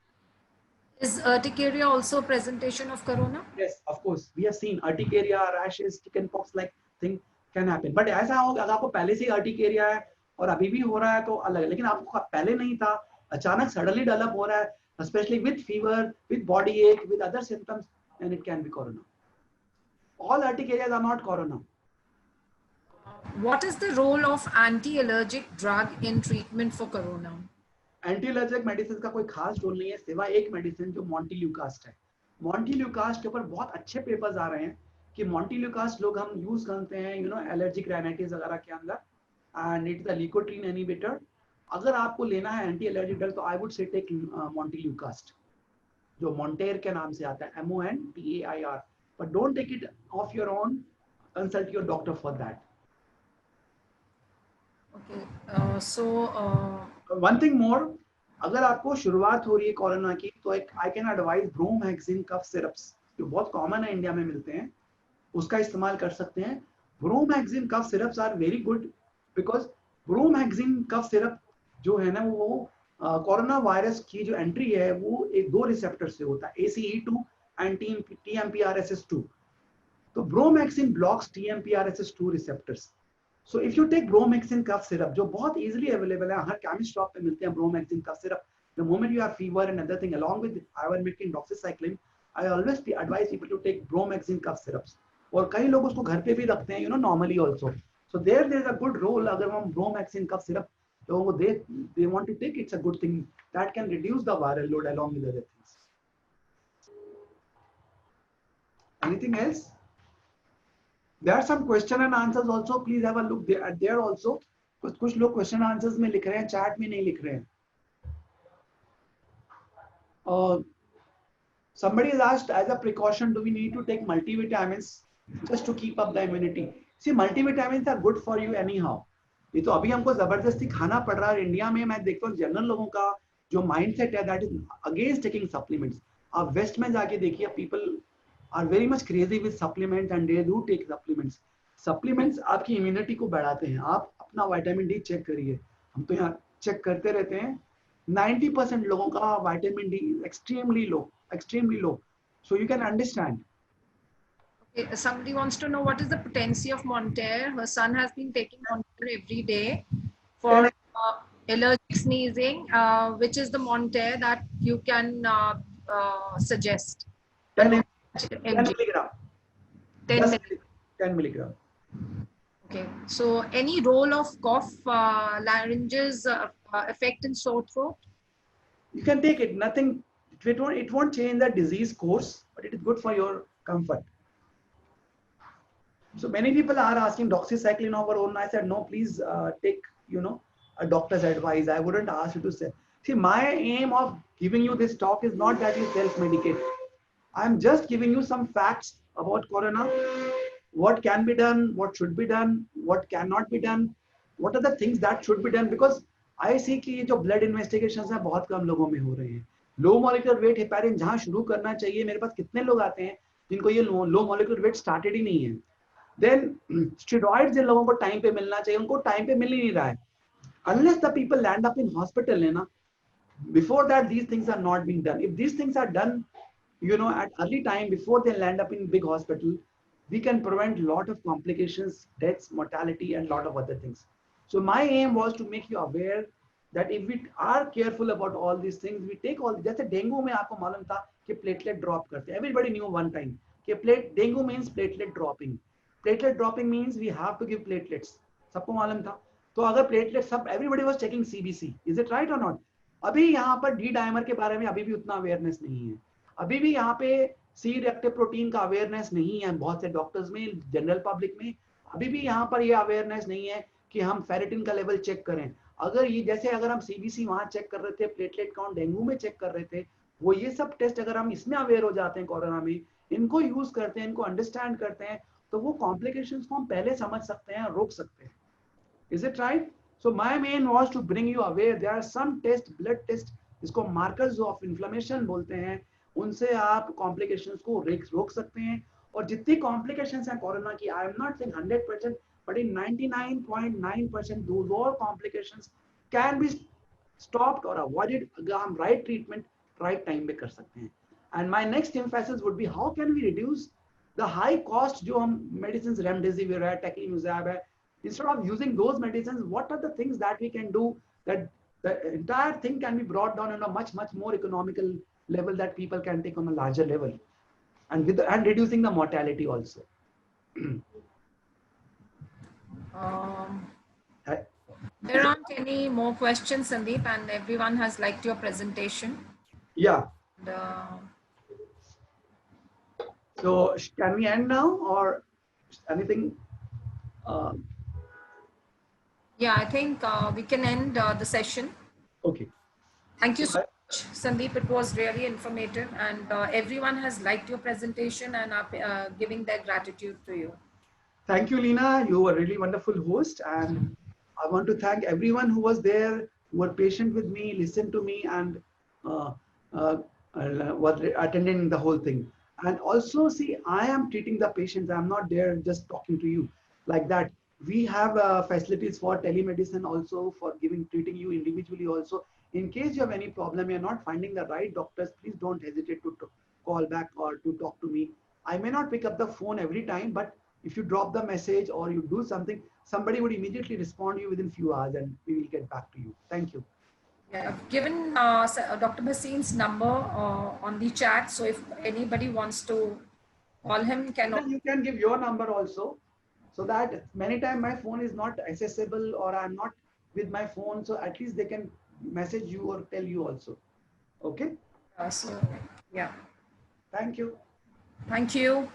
Is urticaria also a presentation of corona? Yes, of course. We have seen urticaria, rashes, chickenpox like thing can happen. But ऐसा हो अगर आपको पहले से urticaria है और अभी भी हो रहा है तो अलग है. लेकिन आपको पहले नहीं था, अचानक suddenly develop हो रहा है, especially with fever, with body ache, with other symptoms, and it can be corona. All urticarias are not corona. What is the role of anti-allergic drug in treatment for corona? Anti-allergic medicine का कोई खास role नहीं है सिवाय एक medicine जो मॉन्टिल्यूकास्ट है. मॉन्टिल्यूकास्ट के ऊपर बहुत अच्छे पेपर्स आ रहे हैं कि मॉन्टिल्यूकास्ट लोग हम यूज करते हैं एलर्जिक राइनाइटिस वगैरह के अंदर, and it is a leukotriene inhibitor. अगर आपको लेना है एंटी एलर्जिक ड्रग तो आई वुड से टेक मॉन्टिल्यूकास्ट, जो मॉन्टेर के नाम से आता है, MONTAIR. But don't take it of your own, consult your doctor for that. One thing more, अगर आपको शुरुआत हो रही है कोरोना की तो एक I can advise bromhexine cough syrups, जो बहुत कॉमन है इंडिया में मिलते हैं, उसका इस्तेमाल कर सकते हैं. Bromhexine cough syrups are very good because bromhexine cough syrup जो है ना वो कोरोना वायरस की जो एंट्री है वो एक 2 रिसेप्टर से होता है, ACE2 एंड TMPRSS2. तो bromhexine blocks TMPRSS2 receptors. So if you take bromhexin cough syrup, जो बहुत easily available है, हर chemist shop पे मिलते हैं bromhexin cough syrup. The moment you have fever and other thing, along with ivermectin, doxycycline, I always advise people to take bromhexin cough syrups. और कई लोग उसको घर पे भी रखते हैं, normally also. So there is a good role. अगर हम bromhexin cough syrup लोगों को they want to take, it's a good thing that can reduce the viral load along with other things. Anything else? There are some question and answers also. Please have a look there also. कुछ लोग question and answers में लिख रहे हैं, chat में नहीं लिख रहे हैं. Somebody has asked, as a precaution, do we need to take multivitamins just to keep up the immunity? See, multivitamins are good for you anyhow. ये तो अभी हमको जबरदस्ती खाना पड़ रहा है इंडिया में. मैं देखता हूँ जनरल लोगों का जो माइंडसेट है that is against taking supplements. आप वेस्ट में जाके देखिए, people are very much crazy with supplements and they do take supplements. Supplements आपकी immunity को बढ़ाते हैं. आप अपना vitamin D चेक करिए, हम तो यहाँ चेक करते रहते हैं. 90% लोगों का vitamin D extremely low. So you can understand. Okay, somebody wants to know what is the potency of Montere. Her son has been taking Montere every day for allergic sneezing. Which is the Montere that you can suggest? 10 mg. milligram. 10 milligram. Okay, so any role of cough, larynges effect in sore throat? You can take it. Nothing. It won't change the disease course, but it is good for your comfort. So many people are asking doxycycline over own. I said no, please take a doctor's advice. I wouldn't ask you to say. See, my aim of giving you this talk is not that you self-medicate. I'm just giving you some facts about corona. What can be done, what should be done, what cannot be done, what are the things that should be done, because I see कि जो blood investigations हैं बहुत कम लोगों में हो रहे हैं. Low molecular weight heparin जहाँ शुरू करना चाहिए, मेरे पास कितने लोग आते हैं जिनको ये low molecular weight started ही नहीं है. Then steroids जिन लोगों को टाइम पे मिलना चाहिए उनको टाइम पे मिल ही नहीं रहा है. Unless the people land up in hospital है ना, before that these things are not being done. If these things are done at early time before they land up in big hospital, we can prevent a lot of complications, deaths, mortality, and a lot of other things. So my aim was to make you aware that if we are careful about all these things, we take all. जैसे dengue में आपको मालूम था कि platelet drop करते हैं. Everybody knew one time कि dengue means platelet dropping. Platelet dropping means we have to give platelets. सबको मालूम था. तो अगर platelets सब everybody was checking CBC. Is it right or not? अभी यहाँ पर D dimer के बारे में अभी भी उतना awareness नहीं है. अभी भी यहाँ पे सी रिएक्टिव प्रोटीन का अवेयरनेस नहीं है बहुत से डॉक्टर्स में, जनरल पब्लिक में. अभी भी यहाँ पर ये अवेयरनेस नहीं है कि हम फेरेटिन का लेवल चेक करें. अगर हम सीबीसी वहाँ चेक कर रहे थे, प्लेटलेट काउंट डेंगू में चेक कर रहे थे, वो ये सब टेस्ट अगर हम इसमें अवेयर हो जाते हैं कोरोना में, इनको यूज करते हैं, इनको अंडरस्टैंड करते हैं, तो वो कॉम्प्लिकेशंस को हम पहले समझ सकते हैं, रोक सकते हैं. Is it right? So my main was to bring you aware. There are some test, blood test, इसको मार्कर्स ऑफ इन्फ्लेमेशन बोलते हैं, उनसे आप कॉम्प्लिकेशंस को रोक सकते हैं. और जितनी कॉम्प्लिकेशंस हैं कोरोना की, आई am not saying 100%, but in 99.9% those all complications can be stopped or avoided अगर हम right treatment right time पे कर सकते हैं. And my next emphasis would be how can we reduce the high cost जो हम medicines remdesivir है, teclistamab है, instead of using those medicines, what are the things that we can do that the entire thing can be brought down on a much more economical level that people can take on a larger level, and reducing the mortality also. I- There aren't any more questions, Sandeep, and everyone has liked your presentation. yeah. And, So can we end now or anything? yeah, I think we can end the session. Okay. Thank you So so much, Sandeep. It was really informative, and everyone has liked your presentation and are giving their gratitude to you. Thank you, Lena. You were a really wonderful host, and I want to thank everyone who was there, who were patient with me, listened to me, and uh, uh, was attending the whole thing. And also, see, I am treating the patients. I'm not there just talking to you like that. We have facilities for telemedicine also, for treating you individually also. In case you have any problem, you're not finding the right doctors, please don't hesitate to call back or to talk to me. I may not pick up the phone every time, but if you drop the message or you do something, somebody would immediately respond to you within few hours and we will get back to you. Thank you. Yeah, I've given Dr. Bhasin's number on the chat. So if anybody wants to call him, Then you can give your number also, so that many times my phone is not accessible or I'm not with my phone. So at least they can message you or tell you also. Okay. so yeah. Thank you. Thank you.